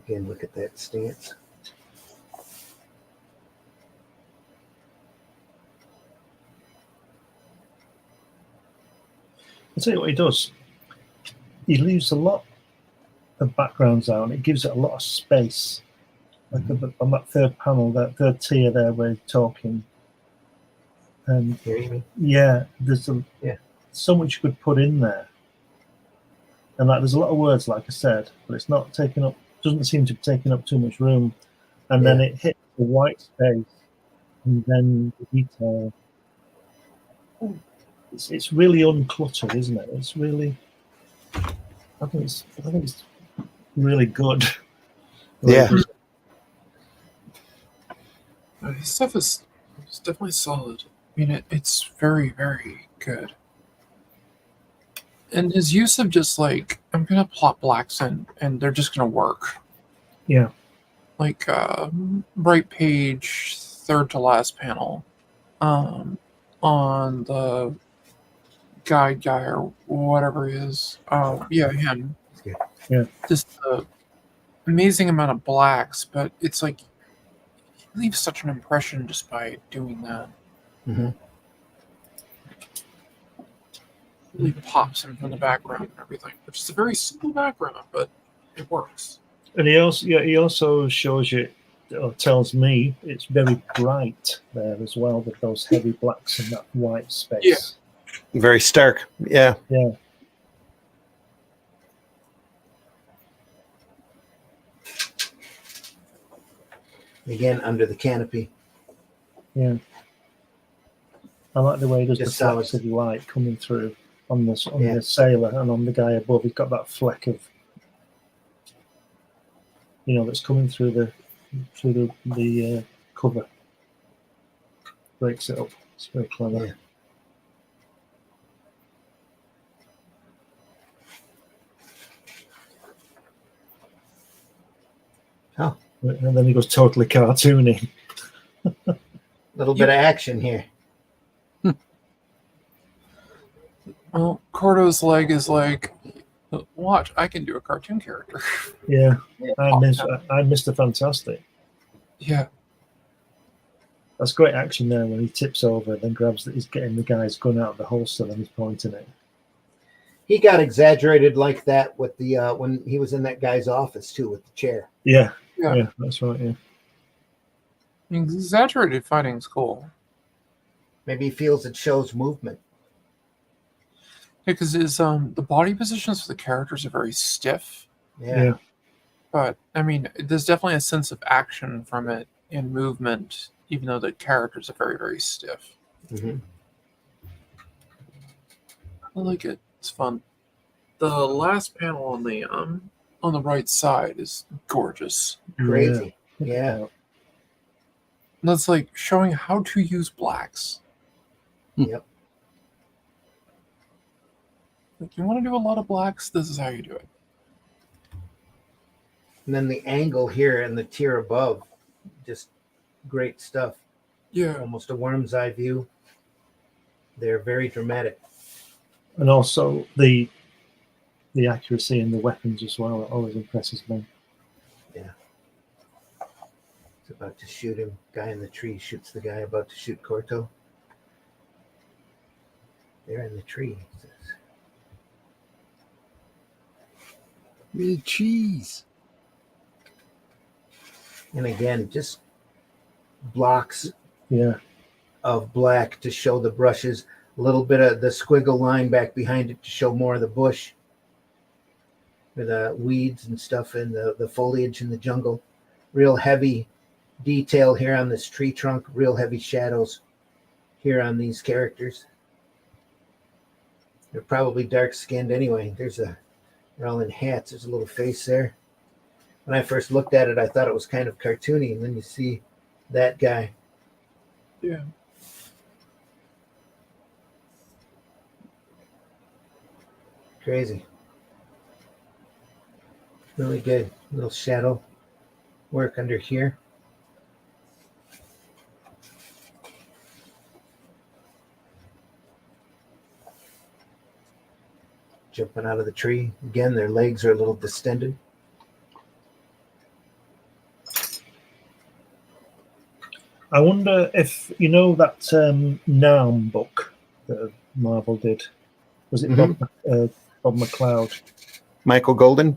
Again, look at that stance. I'll tell you what he does. He leaves a lot of backgrounds out, and it gives it a lot of space. Like on that third panel, that third tier there where he's talking. And Here you mean? yeah, there's so much you could put in there. And like there's a lot of words, like I said, but it's not taking up, doesn't seem to be taking up too much room. And then it hits the white space, and then the detail. It's really uncluttered, isn't it? It's really, I think it's really good. Yeah. His stuff is definitely solid. I mean, it's very, very good. And his use of just like, I'm going to plot blacks in, and they're just going to work. Yeah. Like, right page, third to last panel, on the guide guy or whatever he is. Yeah, him. Yeah. Just the amazing amount of blacks, but it's like, he leaves such an impression just by doing that. Mm-hmm. Really pops him from the background and everything, which is a very simple background, but it works. And he also shows you, or tells me, it's very bright there as well with those heavy blacks and that white space. Yeah. Very stark. Yeah. Yeah. Again, under the canopy. Yeah. I like the way he does Just the flecks of light coming through on the Yeah. sailor, and on the guy above, he's got that fleck of, that's coming through the cover. Breaks it up. It's very clever. Yeah. Oh, And then he goes totally cartoony. little bit of action here. Well, Cordo's leg is like, watch, I can do a cartoon character. Yeah. I Mr. Fantastic. Yeah. That's great action there when he tips over, then he's getting the guy's gun out of the holster, and he's pointing it. He got exaggerated like that with the when he was in that guy's office too, with the chair. Yeah, Yeah. that's right. Yeah, Exaggerated fighting's cool. Maybe he feels it shows movement. Because the body positions for the characters are very stiff. Yeah. But I mean, there's definitely a sense of action from it in movement, even though the characters are very, very stiff. Mm-hmm. I like it. It's fun. The last panel on the right side is gorgeous. Crazy. Yeah. That's like showing how to use blacks. Yep. Like, you want to do a lot of blacks, this is how you do it. And then the angle here and the tier above, just great stuff. Yeah. Almost a worm's eye view. They're very dramatic. And also the accuracy in the weapons as well always impresses me. Yeah. It's about to shoot him. Guy in the tree shoots the guy about to shoot Corto. They're in the tree. With cheese. And again, just blocks Yeah. of black to show the brushes. A little bit of the squiggle line back behind it to show more of the bush with weeds and stuff and the foliage in the jungle. Real heavy detail here on this tree trunk. Real heavy shadows here on these characters. They're probably dark skinned anyway. They're all in hats. There's a little face there. When I first looked at it, I thought it was kind of cartoony. And then you see that guy. Yeah. Crazy. Really good. Little shadow work under here. Jumping out of the tree. Again, their legs are a little distended. I wonder if you know that Narm book that Marvel did. Was it Bob McLeod? Michael Golden.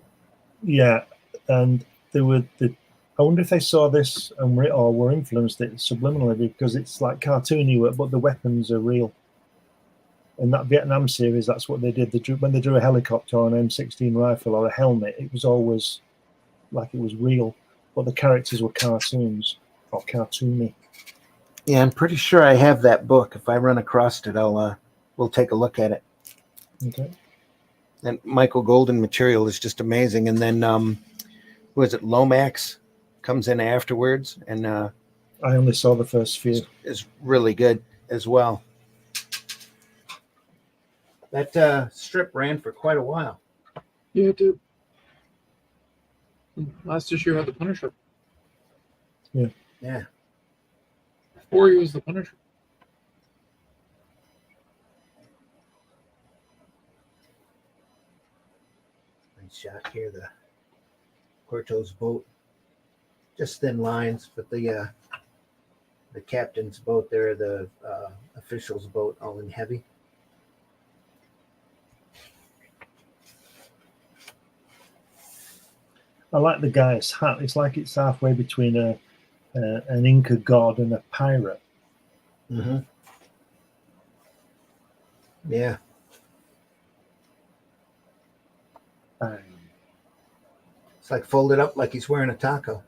Yeah, and they were. I wonder if they saw this and were influenced it subliminally because it's like cartoony, but the weapons are real. In that Vietnam series, that's what they did. When they drew a helicopter or an M16 rifle or a helmet, it was always like it was real, but the characters were cartoons or cartoony. Yeah, I'm pretty sure I have that book. If I run across it, we'll take a look at it. Okay. And Michael Golden material is just amazing. And then, who is it? Lomax comes in afterwards, and I only saw the first few. Is really good as well. That strip ran for quite a while. Yeah, it did. Last issue had the Punisher. Yeah. Before he was the Punisher. Nice shot here. The Corto's boat, just thin lines, but the captain's boat there, the official's boat, all in heavy. I like the guy's hat. It's like it's halfway between an Inca god and a pirate. Mm-hmm. Yeah. Bang. It's like folded up like he's wearing a taco.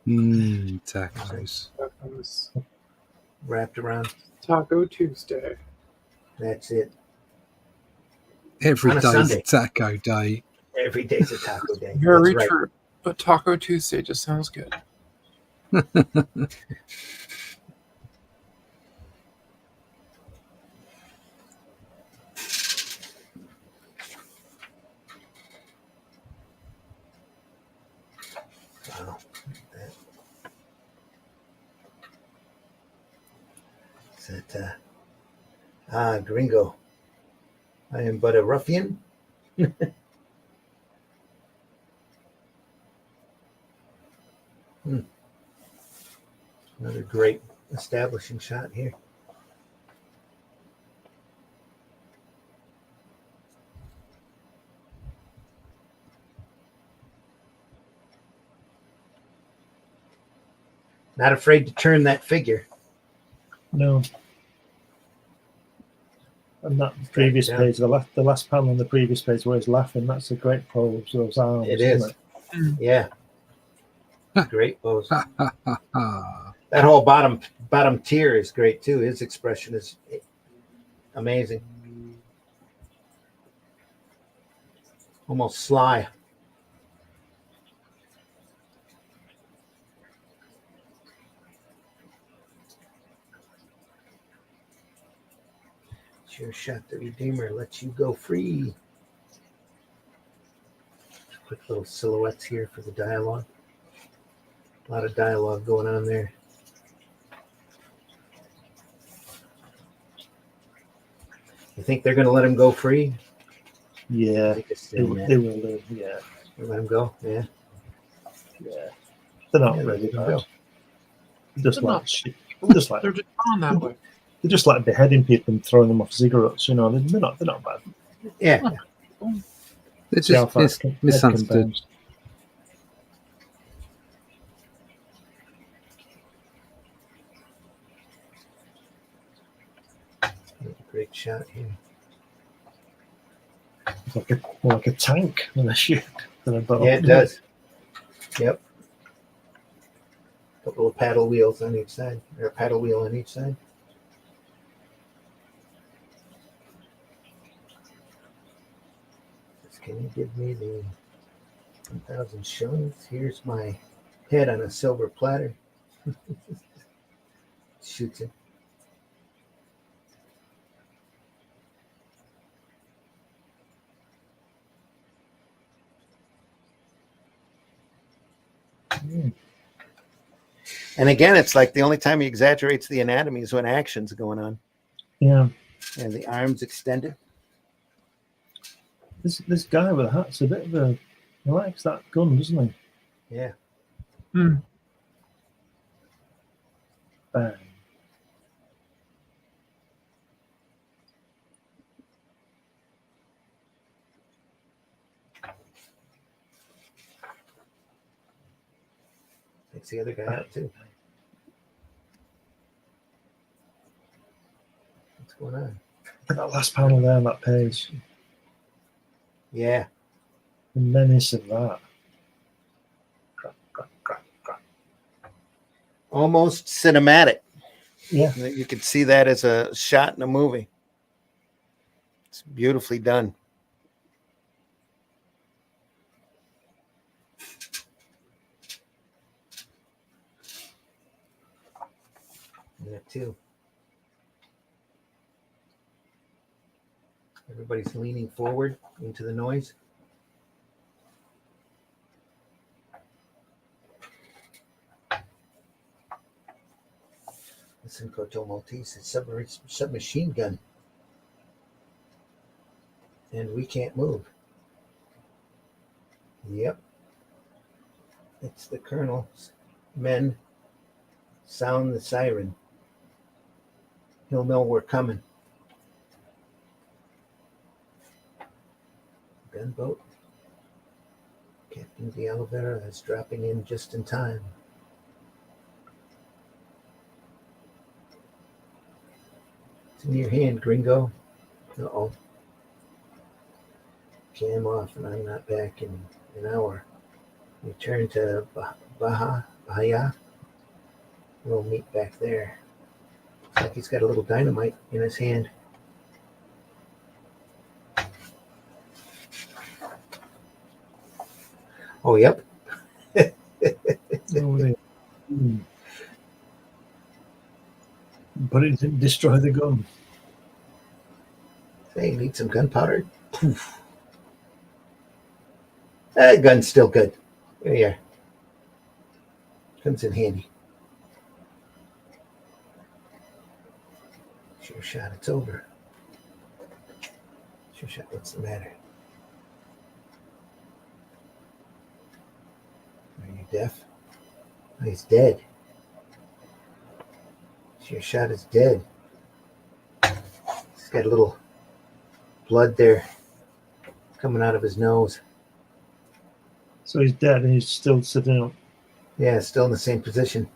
Tacos. Tacos. Wrapped around. Taco Tuesday. That's it. Every On a day's Sunday. a taco day. Every day's a taco day. Very That's right. true. But Taco Tuesday just sounds good. Wow. Is that Gringo? I am but a ruffian. Another great establishing shot here. Not afraid to turn that figure. No. And that previous down. page, the last panel on the previous page where he's laughing, that's a great pose of those arms. It isn't is. it? Yeah. Great pose. Ha, ha, ha, ha. That whole bottom tier is great too. His expression is amazing. Almost sly. Sure shot the Redeemer lets you go free. Quick little silhouettes here for the dialogue. A lot of dialogue going on there. You think they're going to let him go free? Yeah, I just they will do. Yeah, let him go. Yeah, yeah. They're not Yeah, really let him bad. go. Just They're like not. shit. Just like They're just on that way. they're just like beheading people and throwing them off cigarettes. You know, they're not bad. Yeah. They're See how just far Ed can misunderstood. bounce. Great shot here. It's more like a tank than a ship than a boat. Yeah, it does. Yep. Couple of paddle wheels on each side, or a paddle wheel on each side. Can you give me the 1,000 shillings? Here's my head on a silver platter. Shoots him. And again, it's like the only time he exaggerates the anatomy is when action's going on. Yeah. And the arms extended. This guy with a hat's a bit of a. He likes that gun, doesn't he? Yeah. Bang. Takes the other guy out too. What's going on? Look at that last panel there on that page. Yeah. The menace of that. Crap. Almost cinematic. Yeah. You could see that as a shot in a movie. It's beautifully done. That too. Everybody's leaning forward into the noise. Listen, Koto Maltese, it's submachine gun. And we can't move. Yep. It's the colonel's men. Sound the siren. He'll know we're coming. Gunboat. Captain de Oliveira is dropping in just in time. It's in your hand, gringo. Uh-oh. Jam off and I'm not back in an hour. Return to Bahia. We'll meet back there. Looks like he's got a little dynamite in his hand. Oh, yep. But it didn't destroy the gun. Hey, need some gunpowder? Poof. That gun's still good. There you are. Comes in handy. Sure shot, it's over. Sure shot, what's the matter? Are you deaf? Oh, he's dead. Sure shot is dead. He's got a little blood there coming out of his nose. So he's dead and he's still sitting up. Yeah, still in the same position.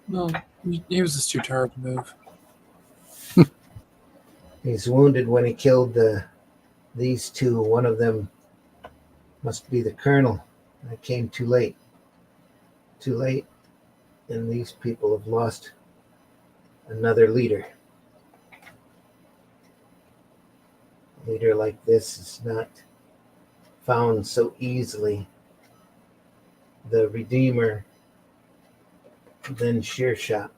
No, he was just too tired to move. He's wounded when he killed these two. One of them must be the colonel. I came too late. Too late. And these people have lost another leader. leader like this is not found so easily. The Redeemer, then Shearshot.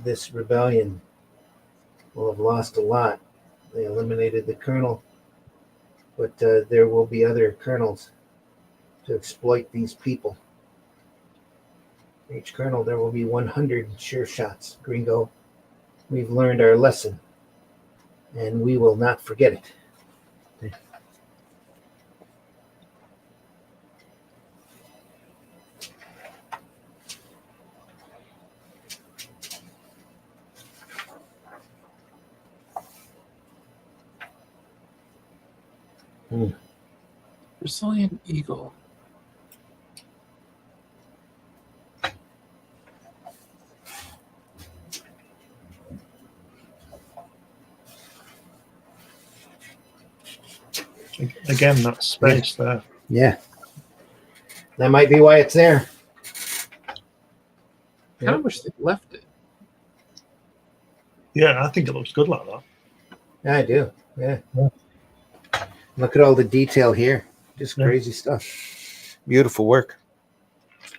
This rebellion will have lost a lot. They eliminated the colonel, but there will be other colonels to exploit these people. For each colonel, there will be 100 Shearshots. Gringo, we've learned our lesson, and we will not forget it. Brazilian eagle. Again, that space there. Yeah. That might be why it's there. I kind of wish they left it. Yeah, I think it looks good like that. Yeah, I do. Yeah. Look at all the detail here. Just crazy stuff. Beautiful work.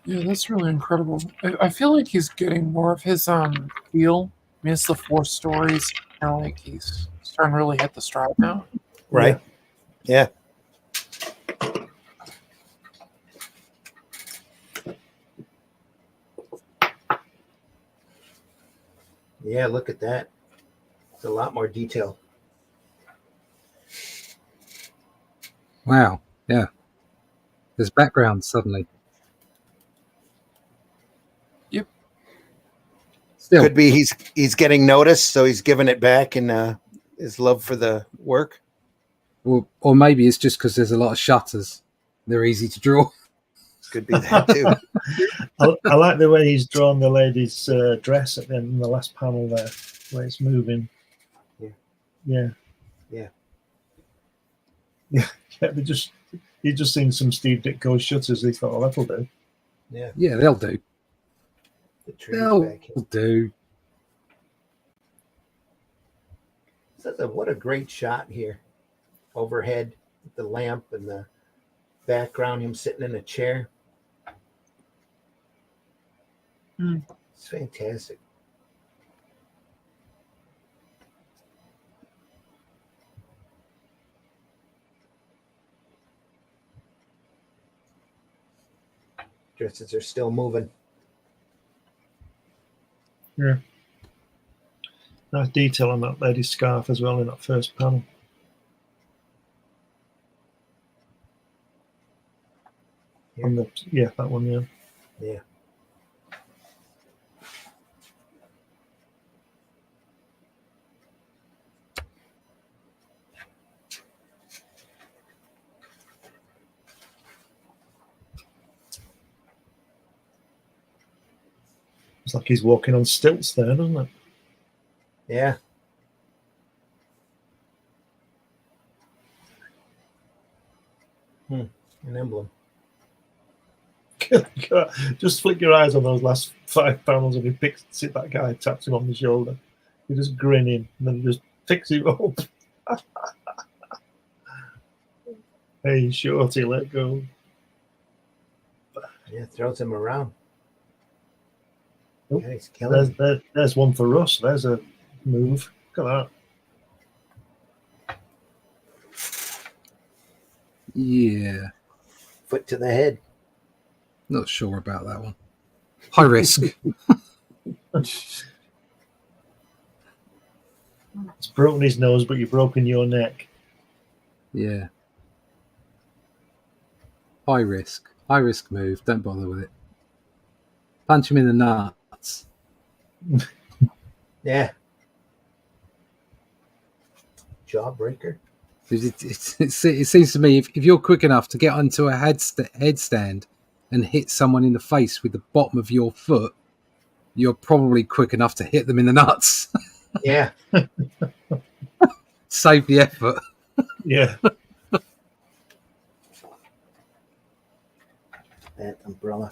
Yeah, that's really incredible. I feel like he's getting more of his feel. I mean, it's the 4 stories. Kind of like he's starting to really hit the stride now. Right? Yeah. Yeah, look at that. It's a lot more detail. Wow. Yeah. There's background suddenly. Yep. Still. Could be he's getting noticed, so he's giving it back in his love for the work. Or maybe it's just because there's a lot of shutters. They're easy to draw. Could be that too. I like the way he's drawn the lady's dress at the end in the last panel there, where it's moving. Yeah. You just seen some Steve Ditko shutters. They thought, oh, that'll do. Yeah, they'll do. The trees They'll back here. do. What a great shot here. Overhead, the lamp and the background, him sitting in a chair. It's fantastic. Dresses are still moving. Yeah. Nice detail on that lady's scarf as well in that first panel. Yeah. That one, yeah. Yeah. It's like he's walking on stilts there, doesn't it? Yeah. An emblem. Just flick your eyes on those last 5 panels and he picks it. That guy taps him on the shoulder. He just grinning and then just picks him up. Hey, shorty, let go. Yeah, throws him around. Oh, yeah, he's killing him. There's one for Russ. There's a move. Look at that. Yeah. Foot to the head. Not sure about that one. High risk. It's broken his nose, but you've broken your neck. Yeah. High risk. High risk move. Don't bother with it. Punch him in the nuts. Yeah. Jawbreaker. It seems to me if you're quick enough to get onto a headstand and hit someone in the face with the bottom of your foot, you're probably quick enough to hit them in the nuts. Yeah. Save the effort. Yeah. That umbrella.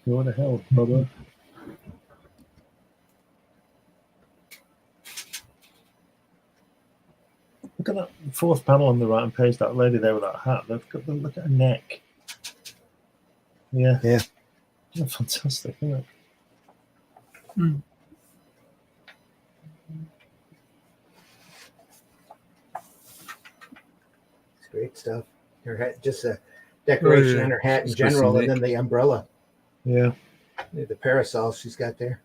What the hell, brother? Look at that fourth panel on the right hand page. That lady there with that hat. Look at her neck. Yeah. Yeah. Fantastic, isn't it? Mm. It's great stuff. Her hat, just a decoration on her hat in general, and then the umbrella. Yeah. The parasol she's got there.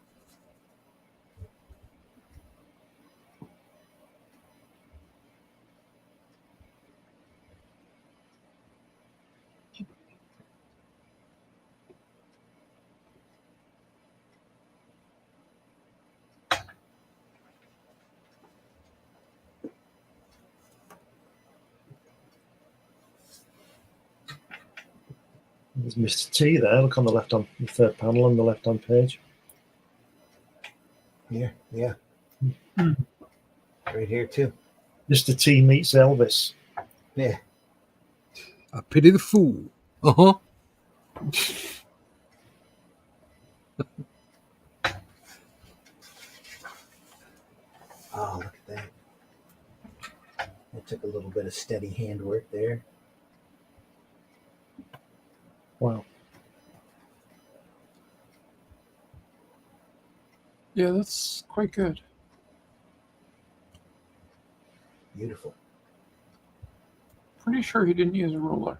There's Mr. T there. Look on the left on the third panel on the left hand page. Yeah. Mm. Right here too. Mr. T meets Elvis. Yeah. I pity the fool. Uh-huh. Oh, look at that. That took a little bit of steady handwork there. Wow. Yeah, that's quite good. Beautiful. Pretty sure he didn't use a ruler.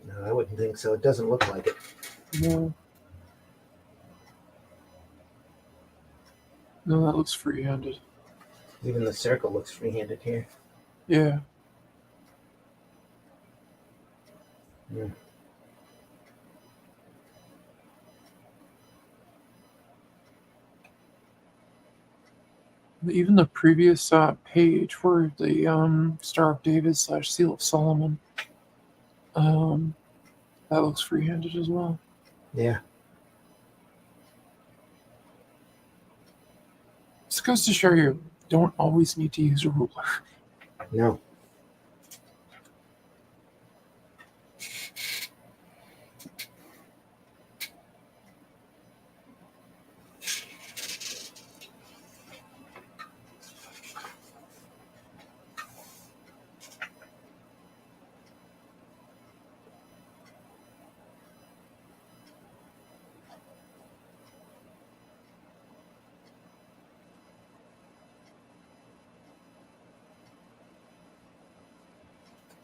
No, I wouldn't think so. It doesn't look like it. No. No, that looks free-handed. Even the circle looks free-handed here. Yeah. Mm. Even the previous page for the Star of David / Seal of Solomon, that looks free-handed as well. Yeah. This goes to show you, don't always need to use a ruler. No.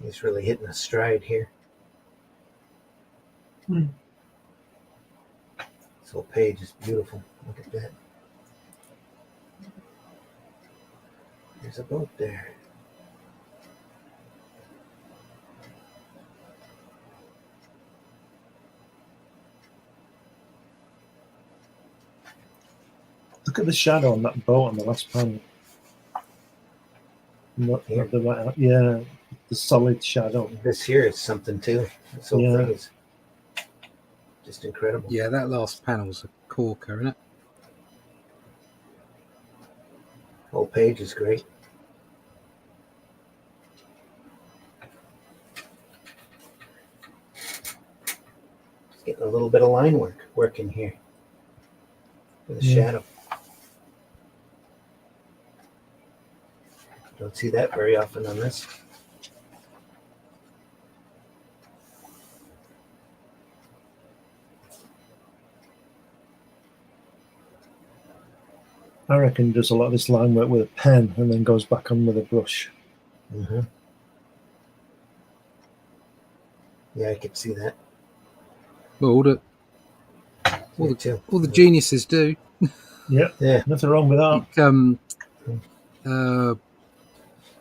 He's really hitting a stride here. Hmm. This whole page is beautiful. Look at that. There's a boat there. Look at the shadow on that boat on the last panel. Not Here? the right, yeah, the solid shadow. This here is something too. This whole Yeah. thing is just incredible. Yeah, that last panel's a corker, isn't it? Whole page is great. Just getting a little bit of line work in here with the shadow. Don't see that very often on this. I reckon he does a lot of this line work with a pen and then goes back on with a brush. Mm-hmm. Yeah, I could see that. Well, all Me too. the geniuses do. Yeah, Yeah. nothing wrong with that.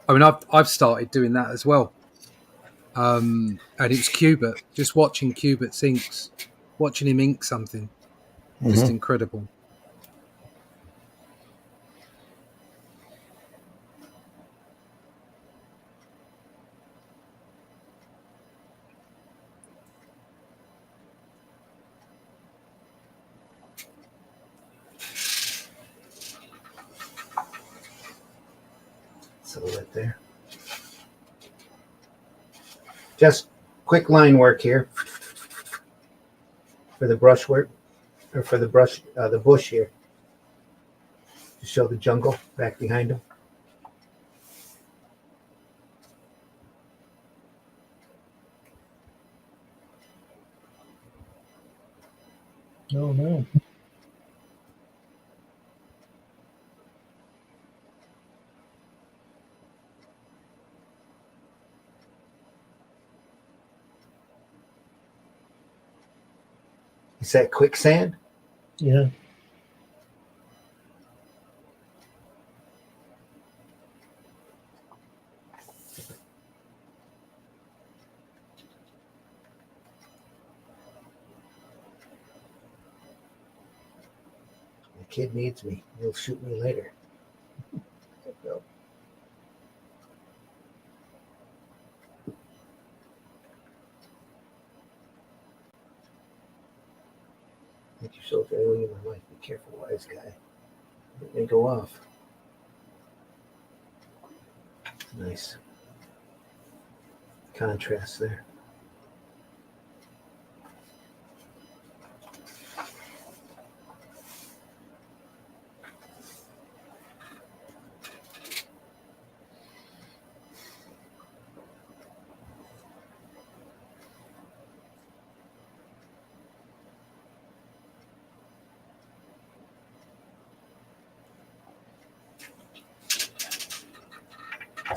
I mean, I've started doing that as well. And it's Cubert. Just watching Cubert's inks, watching him ink something, just incredible. Silhouette there. Just quick line work here for the brush work, or for the brush, the bush here, to show the jungle back behind him. Oh no. Is that quicksand? Yeah. The kid needs me. He'll shoot me later. Thank you so for everything in my life. Be careful, wise guy. Let me go off. Nice contrast there.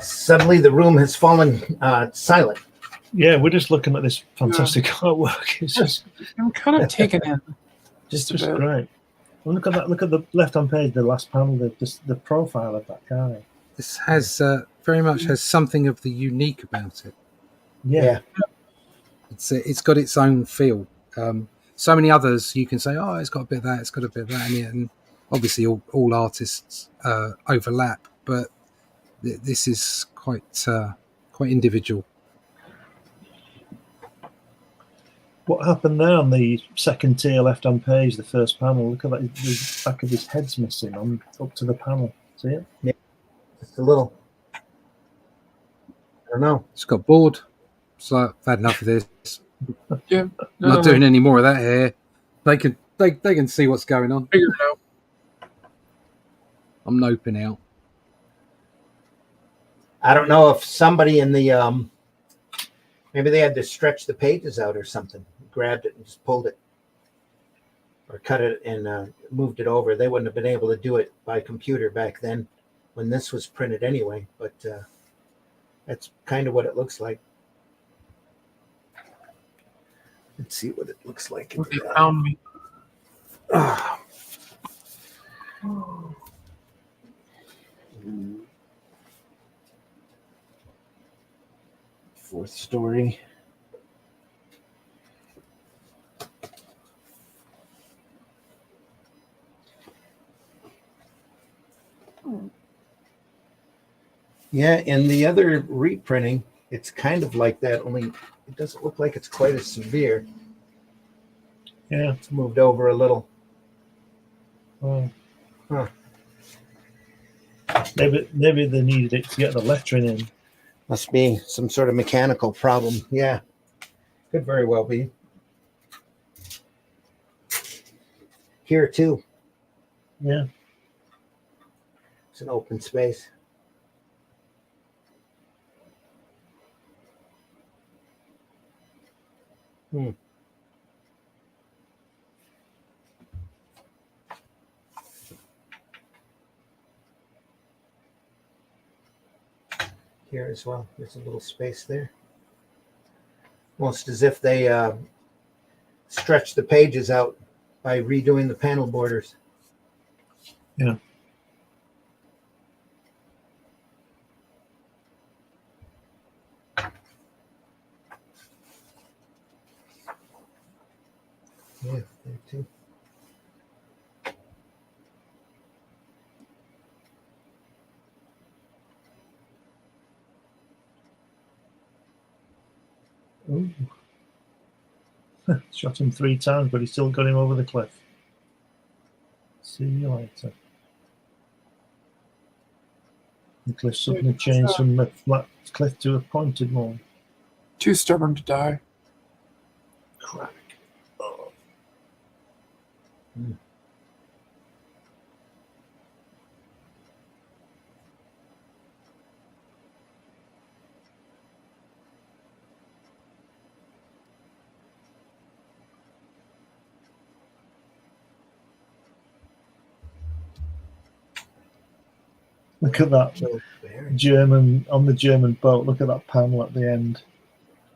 Suddenly the room has fallen silent. Yeah, we're just looking at this fantastic artwork. It's just I'm kind of taken in. it's Just a just bit. great. Well, look at that. Look at the left-hand page, the last panel, the profile of that guy. This has very much has something of the unique about it. Yeah. It's got its own feel. So many others you can say, oh, it's got a bit of that, it's got a bit of that in it, and obviously all artists overlap, but this is quite individual. What happened there on the second tier left-hand page, the first panel? Look at that. The back of his head's missing on up to the panel. See it? Yeah, just a little. I don't know. It's got bored. It's like, I've had enough of this. Yeah. Not doing any more of that here. They can see what's going on. Figure it out. I'm noping out. I don't know if somebody in the maybe they had to stretch the pages out or something. Grabbed it and just pulled it, or cut it and moved it over. They wouldn't have been able to do it by computer back then, when this was printed anyway. But that's kind of what it looks like. Let's see what it looks like. They found me. Fourth story. Yeah, in the other reprinting, it's kind of like that, only it doesn't look like it's quite as severe. Yeah. It's moved over a little. Oh. Huh. Maybe they needed it to get the lettering in. Must be some sort of mechanical problem. Yeah, could very well be. Here too. Yeah. It's an open space. Here as well. There's a little space there. Almost as if they stretched the pages out by redoing the panel borders. Yeah. Yeah, there too. Ooh. Shot him 3 times, but he still got him over the cliff. See you later. The cliff suddenly changed from a flat cliff to a pointed one. Too stubborn to die. Crack. Oh. Look at that German on the German boat. Look at that panel at the end.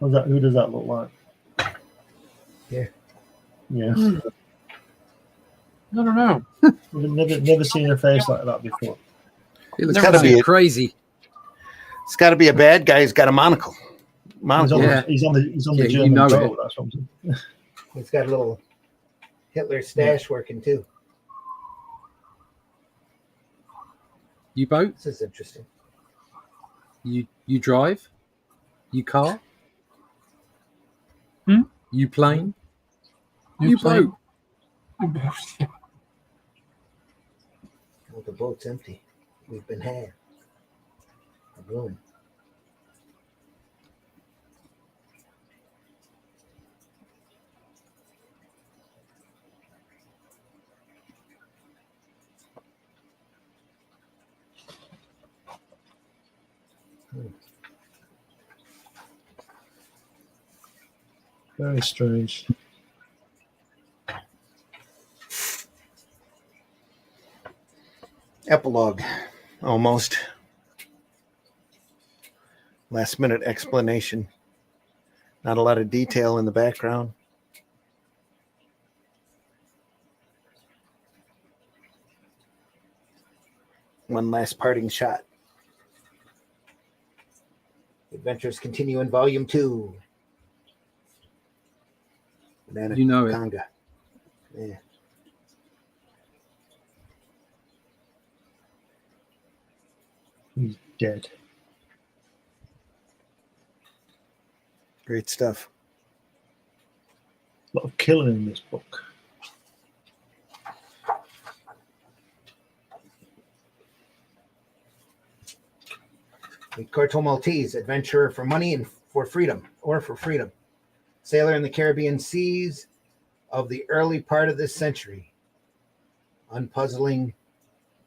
Who does that look like? Yeah. Yeah. I don't know. Never seen a face like that before. It looks Never kind seen of it. crazy. It's got to be a bad guy. He's got a monocle. He's on the German boat. That's what I'm saying. He's got a little Hitler stash working too. You boat? This is interesting. You drive? You car? You plane? You boat? Well, the boat's empty. We've been had. Ruined. Very strange. Epilogue, almost. Last minute explanation. Not a lot of detail in the background. One last parting shot. Adventures continue in Volume 2. Banana You know it. Conga. Yeah. He's dead. Great stuff. A lot of killing in this book. The Corto Maltese, adventurer for money and for freedom, or for freedom. Sailor in the Caribbean seas of the early part of this century. Unpuzzling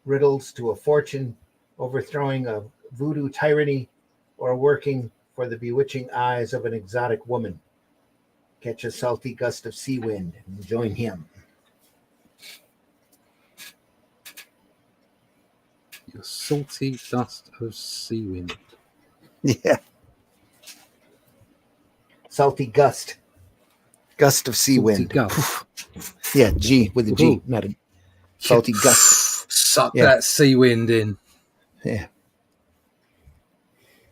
riddles to a fortune, overthrowing a voodoo tyranny, or working for the bewitching eyes of an exotic woman. Catch a salty gust of sea wind and join him. Your salty dust of sea wind. Yeah. Salty gust. Gust of sea Salty wind. gust. Yeah, G with a G, Ooh. not a salty gust. Suck Yeah. that sea wind in. Yeah.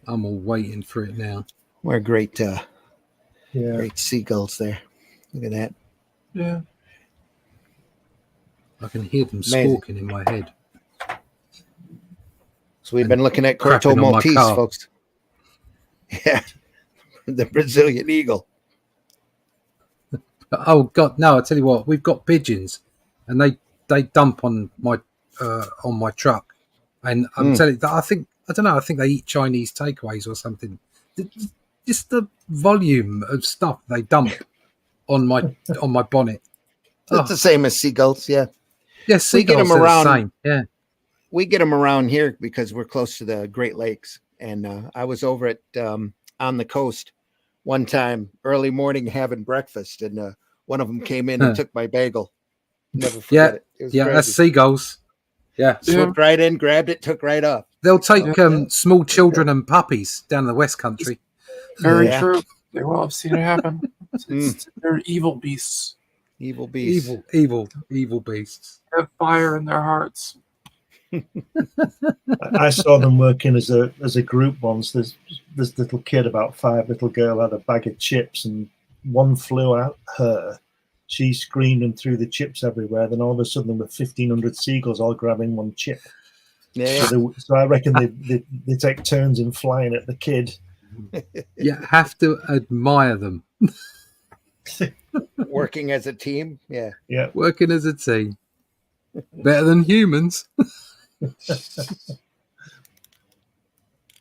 I'm all waiting for it now. We're great Yeah. great seagulls there. Look at that. Yeah. I can hear them Amazing. squawking in my head. So we've And been looking at crapping Corto on my Maltese, car. folks. Yeah. The Brazilian eagle. Oh God, no! I tell you what, we've got pigeons, and they dump on my truck, and I'm telling you, I think they eat Chinese takeaways or something. Just the volume of stuff they dump on my bonnet. It's the same as seagulls, yeah. Yeah, We get seagulls them are around. the same. Yeah, We get them around here because we're close to the Great Lakes. And I was over at on the coast one time, early morning, having breakfast, and one of them came in and took my bagel. Never forget it. It was crazy. That's seagulls. Yeah, Swooped right in, grabbed it, took right off. they'll take small children and puppies down in the West Country. Very Yeah. true. They will have seen it happen. They're evil beasts. Evil beasts. Evil beasts. They have fire in their hearts. I saw them working as a group once. There's this little kid, about 5, little girl, had a bag of chips, and one flew at her. She screamed and threw the chips everywhere. Then all of a sudden, there were 1,500 seagulls all grabbing one chip. Yeah. So I reckon they take turns in flying at the kid. You have to admire them Working as a team. Yeah. Yeah. working as a team. Better than humans.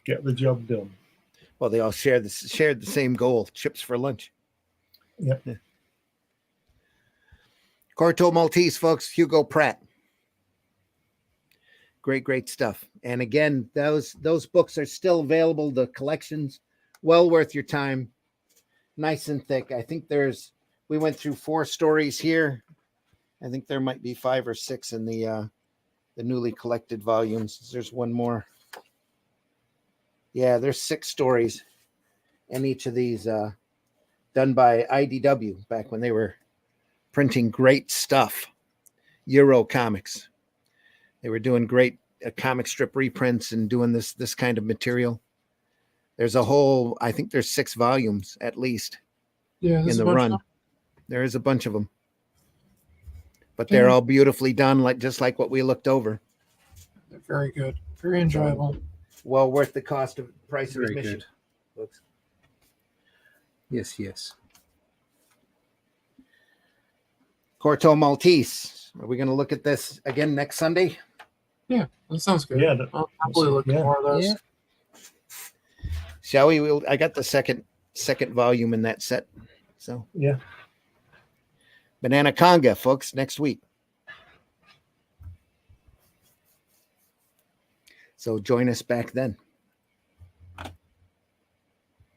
Get the job done. Well, they all shared the same goal: chips for lunch. Yeah. Corto Maltese, folks. Hugo Pratt. Great stuff. And again, those books are still available. The collections, well worth your time. Nice and thick. I think we went through 4 stories here. I think there might be 5 or 6 in the the newly collected volumes. There's one more. Yeah, there's 6 stories in each of these, done by IDW back when they were printing great stuff. Euro Comics. They were doing great comic strip reprints and doing this kind of material. There's a whole, I think there's 6 volumes at least in the run. There is a bunch of them, but they're all beautifully done, just like what we looked over. They're very good, very enjoyable. Well worth the price of Very admission. good. Folks. Yes. Corto Maltese. Are we going to look at this again next Sunday? Yeah, that sounds good. Yeah, I'll happily look at more of those. Yeah. Shall we? I got the second volume in that set. So Yeah. Banana Conga, folks, next week. So join us back then.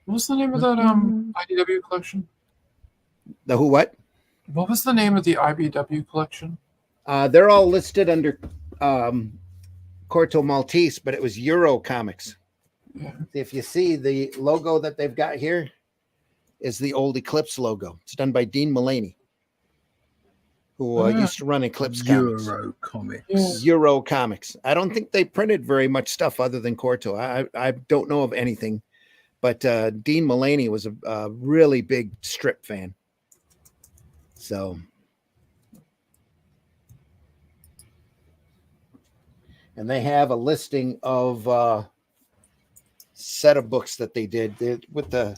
What's the name of that IDW collection? The who what? What was the name of the IBW collection? They're all listed under Corto Maltese, but it was Euro Comics. Yeah. If you see the logo that they've got here is the old Eclipse logo. It's done by Dean Mulaney, who used to run Eclipse Comics. Euro Comics. Yeah. Euro Comics. I don't think they printed very much stuff other than Corto. I don't know of anything, but Dean Mulaney was a really big strip fan. So, and they have a listing of set of books that they did. With the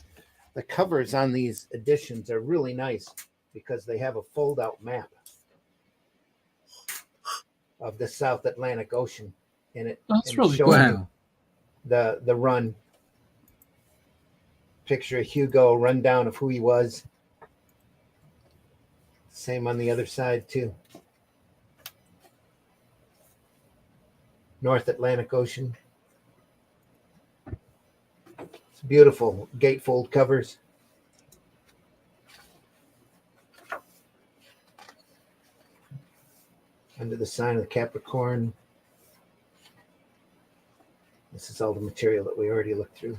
covers on these editions are really nice because they have a fold-out map of the South Atlantic Ocean in it. That's and really showing Wow. the run. Picture of Hugo, rundown of who he was. Same on the other side too. North Atlantic Ocean. It's beautiful gatefold covers. Under the sign of the Capricorn. This is all the material that we already looked through.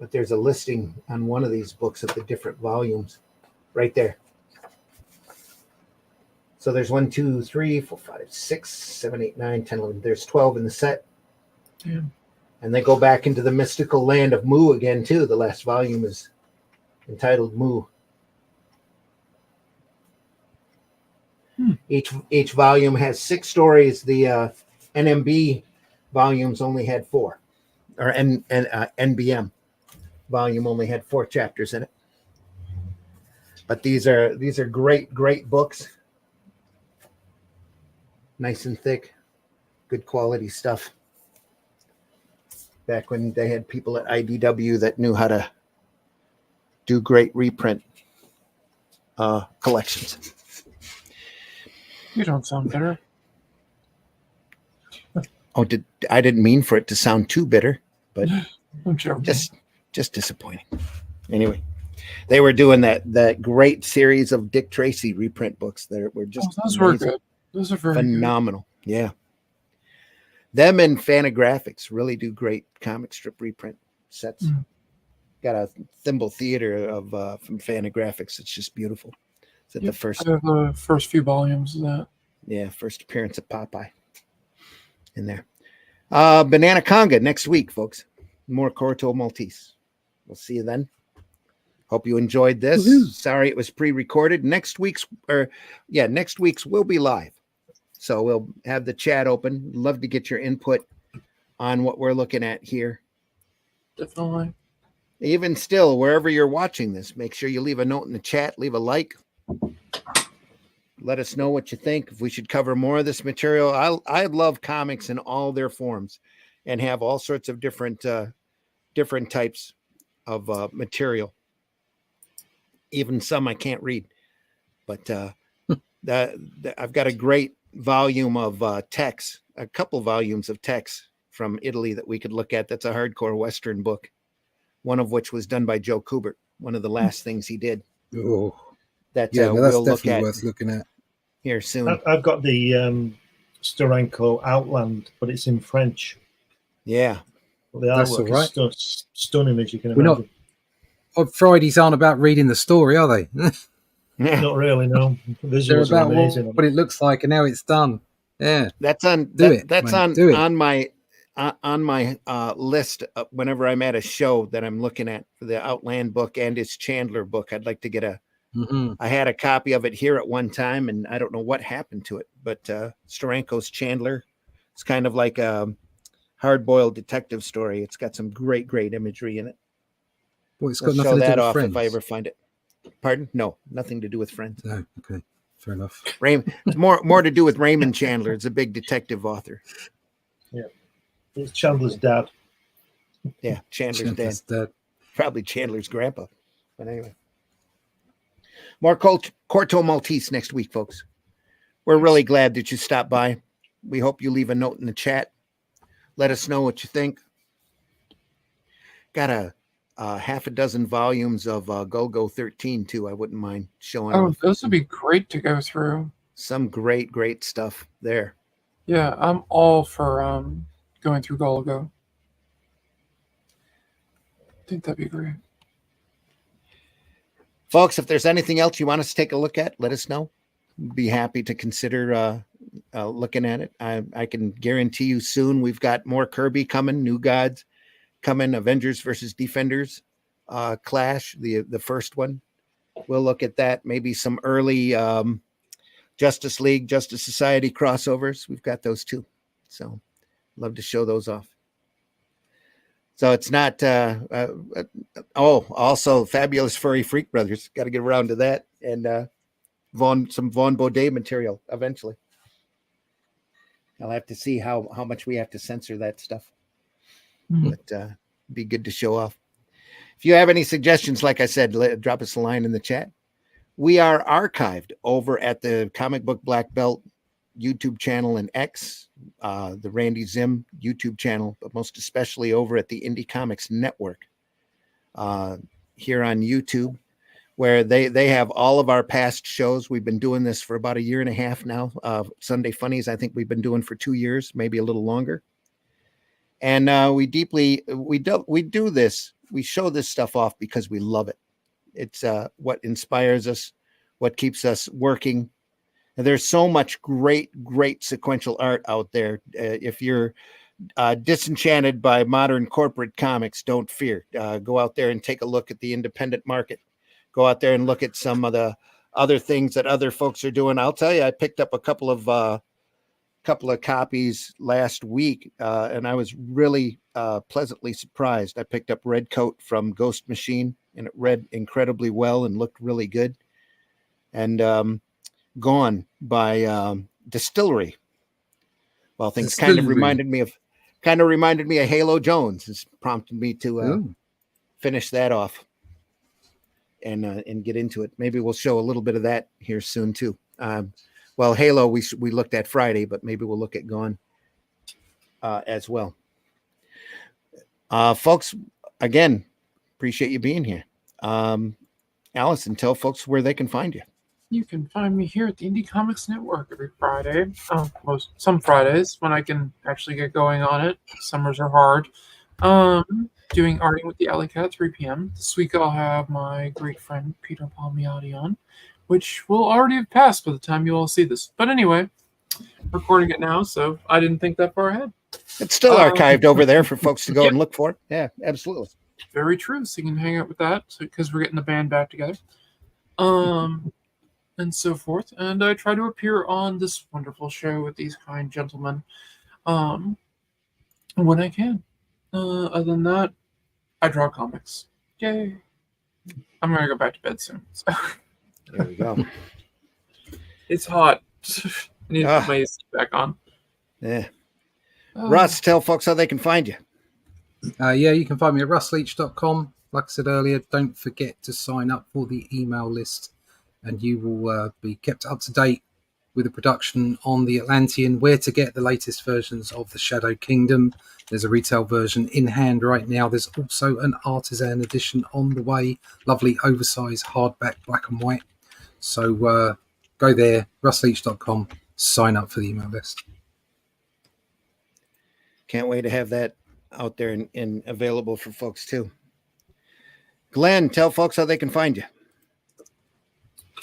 But there's a listing on one of these books of the different volumes right there. So there's 1, 2, 3, 4, 5, 6, 7, 8, 9, 10, 11. There's 12 in the set. Yeah. And they go back into the mystical land of Mu again, too. The last volume is entitled Mu. Each volume has 6 stories. The NMB volumes only had 4. Or NBM volume only had 4 chapters in it. But these are great books. Nice and thick, good quality stuff. Back when they had people at IDW that knew how to do great reprint collections. You don't sound bitter. Oh, I didn't mean for it to sound too bitter, but I'm joking. just disappointing. Anyway, they were doing that great series of Dick Tracy reprint books that were just those amazing. were good. Those are very phenomenal. Good. Yeah. Them and Fantagraphics really do great comic strip reprint sets. Got a Thimble Theater of from Fantagraphics. It's just beautiful. Is it the first? I have the first few volumes of that. Yeah, first appearance of Popeye in there. Banana Conga next week, folks. More Corto Maltese. We'll see you then. Hope you enjoyed this. Woo-hoo. Sorry it was pre-recorded. Next week's will be live. So we'll have the chat open. Love to get your input on what we're looking at here. Definitely. Even still, wherever you're watching this, make sure you leave a note in the chat, leave a like. Let us know what you think. If we should cover more of this material. I love comics in all their forms and have all sorts of different types of material. Even some I can't read. But I've got a great volume of text, a couple volumes of text from Italy that we could look at. That's a hardcore Western book, one of which was done by Joe Kubert, one of the last things he did. Oh, That yeah, no, that's we'll look definitely at worth looking at. here soon. I've got the Steranko Outland, but it's in French. Yeah. But the That's artwork all right. is stunning, as you can We're not- imagine. Fridays aren't about reading the story, are they? Not really, no. They're Visuals are about amazing. what it looks like and how it's done. Yeah. That's on Do it, that's mate, do it. on my list whenever I'm at a show that I'm looking at for the Outland book and his Chandler book. I'd like to get I had a copy of it here at one time, and I don't know what happened to it, but Steranko's Chandler, it's kind of like a hard-boiled detective story. It's got some great imagery in it. Well, it's We'll got show nothing to that do with off Friends. if I ever find it. Pardon? No, nothing to do with Friends. No, okay, fair enough. It's more to do with Raymond Chandler. It's a big detective author. Yeah, it's Chandler's dad. Yeah, Chandler's dad. Probably Chandler's grandpa. But anyway. More Corto Maltese next week, folks. We're really glad that you stopped by. We hope you leave a note in the chat. Let us know what you think. Got a half a dozen volumes of Go-Go 13, too. I wouldn't mind showing off. Those would be great to go through. Some great stuff there. Yeah, I'm all for going through Go-Go. I think that'd be great. Folks, if there's anything else you want us to take a look at, let us know. Be happy to consider looking at it. I can guarantee you soon we've got more Kirby coming, New Gods coming, Avengers versus Defenders Clash, the first one. We'll look at that. Maybe some early Justice League, Justice Society crossovers. We've got those too. So love to show those off. So it's not, also Fabulous Furry Freak Brothers. Got to get around to that. And some Vaughn Baudet material eventually. I'll have to see how much we have to censor that stuff. Mm-hmm. But be good to show off. If you have any suggestions, like I said, drop us a line in the chat. We are archived over at the Comic Book Black Belt YouTube channel and X, the Randy Zim YouTube channel, but most especially over at the Indie Comics Network here on YouTube, where they have all of our past shows. We've been doing this for about a year and a half now. Sunday Funnies, I think we've been doing for 2 years, maybe a little longer. And we do this. We show this stuff off because we love it. It's what inspires us, what keeps us working. And there's so much great sequential art out there. If you're disenchanted by modern corporate comics, don't fear. Go out there and take a look at the independent market. Go out there and look at some of the other things that other folks are doing. I'll tell you, I picked up a couple of copies last week, and I was really pleasantly surprised. I picked up Red Coat from Ghost Machine, and it read incredibly well and looked really good. And Gone by Distillery. Well, things kind of reminded me of Halo Jones. It's prompted me to finish that off and get into it. Maybe we'll show a little bit of that here soon too. Well, Halo we looked at Friday, but maybe we'll look at Gone as well. Folks, again, appreciate you being here. Allison, tell folks where they can find you. You can find me here at the Indie Comics Network every Friday. Some Fridays when I can actually get going on it. Summers are hard. Doing Arting with the Alley Cat at 3 p.m. This week I'll have my great friend Peter Palmiotti on, which will already have passed by the time you all see this. But anyway, recording it now, so I didn't think that far ahead. It's still archived over there for folks to go and look for. Yeah, absolutely. Very true. So you can hang out with that because we're getting the band back together. And so forth. And I try to appear on this wonderful show with these kind gentlemen when I can. Other than that, I draw comics. Yay. I'm going to go back to bed soon. So. There we go. It's hot. I need to put my AC back on. Yeah. Russ, tell folks how they can find you. You can find me at russleach.com. Like I said earlier, don't forget to sign up for the email list, and you will be kept up to date with the production on the Atlantean, where to get the latest versions of the Shadow Kingdom. There's a retail version in hand right now. There's also an artisan edition on the way. Lovely oversized hardback, black and white. So go there, russleach.com, sign up for the email list. Can't wait to have that out there and available for folks too. Glenn, tell folks how they can find you.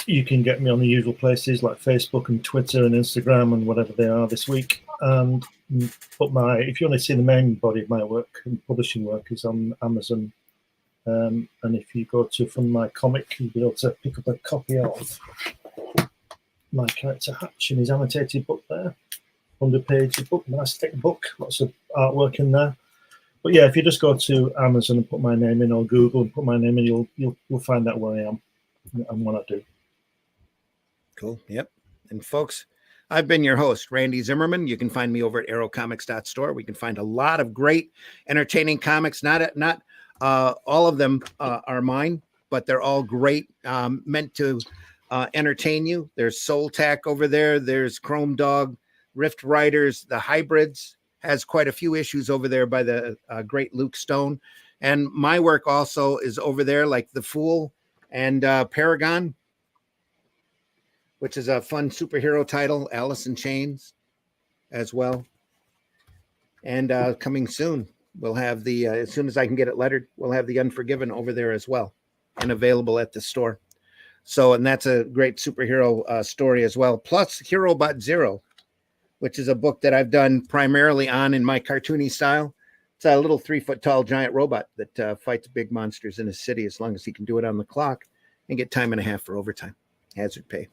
You can get me on the usual places like Facebook and Twitter and Instagram and whatever they are this week. And if you want to see the main body of my work and publishing work is on Amazon. And if you go to From My Comic, you'll be able to pick up a copy of my character Hatch in his annotated book there. 100-page book, nice thick book, lots of artwork in there. But yeah, if you just go to Amazon and put my name in, or Google and put my name in, you'll find out where I am and what I do. Cool. Yep. And folks, I've been your host, Randy Zimmerman. You can find me over at aerocomics.store. We can find a lot of great, entertaining comics. Not all of them are mine, but they're all great, meant to entertain you. There's Soul Tack over there. There's Chrome Dog, Rift Riders, the Hybrids has quite a few issues over there by the great Luke Stone. And my work also is over there, like The Fool and Paragon, which is a fun superhero title, Alice in Chains as well. And coming soon, we'll have the, as soon as I can get it lettered, we'll have the Unforgiven over there as well and available at the store. So, and that's a great superhero story as well. Plus Hero Bot Zero, which is a book that I've done primarily in my cartoony style. It's a little 3-foot-tall giant robot that fights big monsters in a city as long as he can do it on the clock and get time and a half for overtime, hazard pay.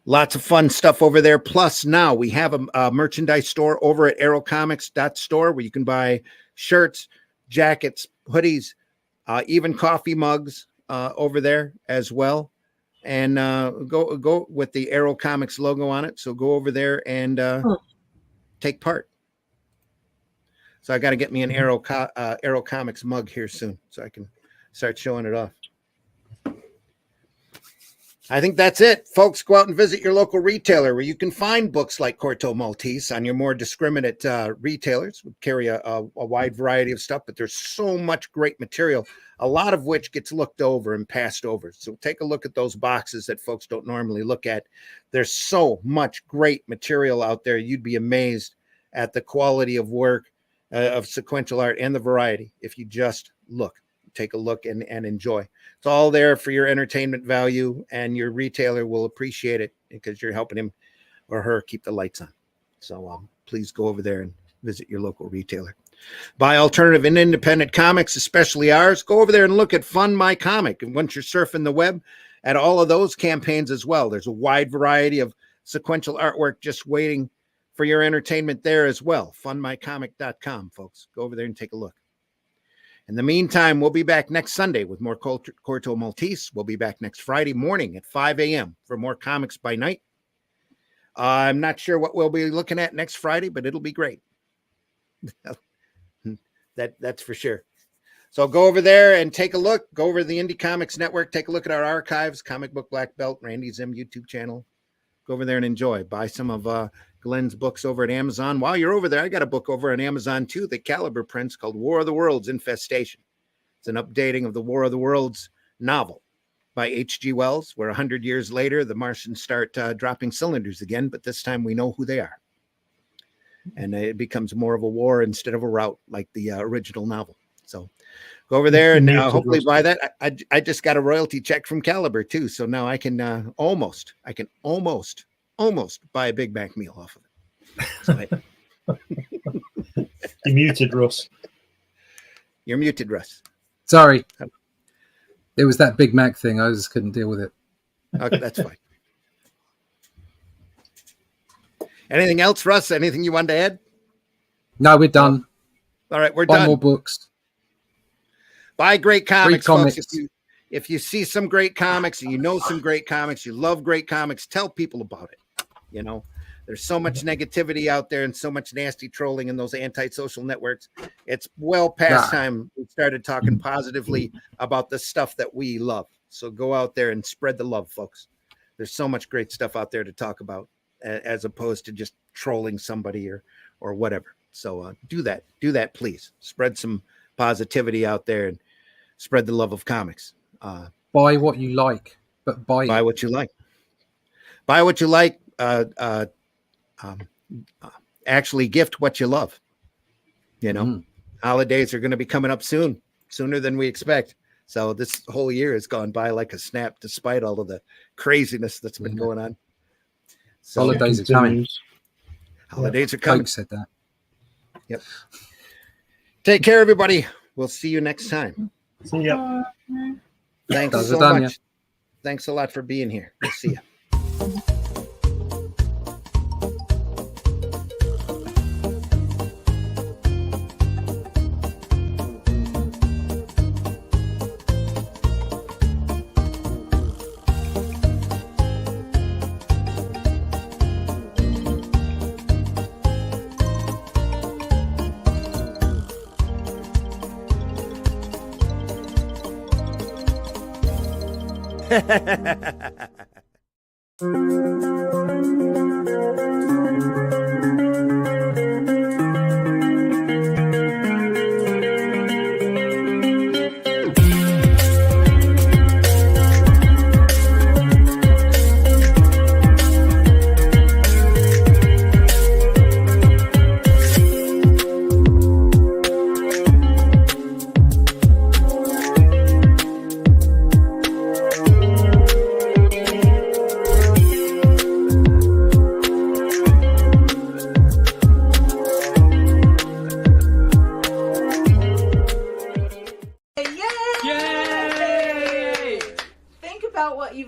Lots of fun stuff over there. Plus, now we have a merchandise store over at aerocomics.store where you can buy shirts, jackets, hoodies, even coffee mugs over there as well. And go with the Aero Comics logo on it. So go over there and take part. So I got to get me an Aero Comics mug here soon so I can start showing it off. I think that's it. Folks, go out and visit your local retailer where you can find books like Corto Maltese on your more discriminate retailers. We carry a wide variety of stuff, but there's so much great material, a lot of which gets looked over and passed over. So take a look at those boxes that folks don't normally look at. There's so much great material out there. You'd be amazed at the quality of work, of sequential art, and the variety if you just look. Take a look and enjoy. It's all there for your entertainment value, and your retailer will appreciate it because you're helping him or her keep the lights on. So please go over there and visit your local retailer. Buy alternative and independent comics, especially ours. Go over there and look at Fund My Comic. And once you're surfing the web, at all of those campaigns as well, there's a wide variety of sequential artwork just waiting for your entertainment there as well. Fundmycomic.com, folks. Go over there and take a look. In the meantime, we'll be back next Sunday with more Corto Maltese. We'll be back next Friday morning at 5 a.m. for more Comics by Night. I'm not sure what we'll be looking at next Friday, but it'll be great. That's for sure. So go over there and take a look. Go over to the Indie Comics Network. Take a look at our archives, Comic Book Black Belt, Randy Zim YouTube channel. Go over there and enjoy. Buy some of Glenn's books over at Amazon. While you're over there, I got a book over on Amazon too, the Caliber prints, called War of the Worlds Infestation. It's an updating of the War of the Worlds novel by H.G. Wells, where 100 years later, the Martians start dropping cylinders again, but this time we know who they are. And it becomes more of a war instead of a rout, like the original novel. So go over there and hopefully buy that. I just got a royalty check from Caliber too, so now I can almost buy a Big Mac meal off of it. So You're muted, Russ. You're muted, Russ. Sorry. It was that Big Mac thing. I just couldn't deal with it. Okay, that's fine. Anything else, Russ? Anything you wanted to add? No, we're done. All right, we're Buy done. more books. Buy great comics, comics. folks. If you see some great comics and you know some great comics, you love great comics, tell people about it. You know, there's so much negativity out there and so much nasty trolling in those anti-social networks. It's well past time we started talking positively about the stuff that we love. So go out there and spread the love, folks. There's so much great stuff out there to talk about, as opposed to just trolling somebody or whatever. So do that, please. Spread some positivity out there and spread the love of comics. Buy what you like, but buy what you like. Buy what you like. Actually gift what you love. You know, holidays are going to be coming up soon, sooner than we expect. So this whole year has gone by like a snap, despite all of the craziness that's been going on. So Holidays are coming. Holidays are coming. Coke said that. Yep. Take care, everybody. We'll see you next time. See ya. Thanks so much. Thanks a lot for being here. We'll see you.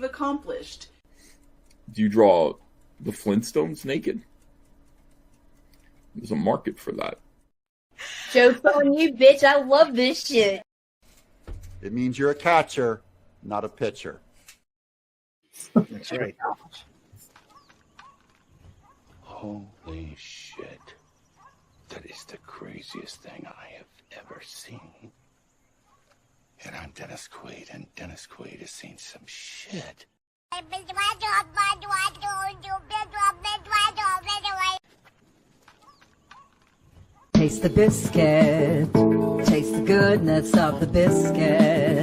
Accomplished. Do you draw the Flintstones naked? There's a market for that. Joke's on you, bitch. I love this shit. It means you're a catcher, not a pitcher. That's right. Holy shit. That is the craziest thing I have ever seen. And I'm Dennis Quaid, and Dennis Quaid has seen some shit. Taste the biscuit. Taste the goodness of the biscuit.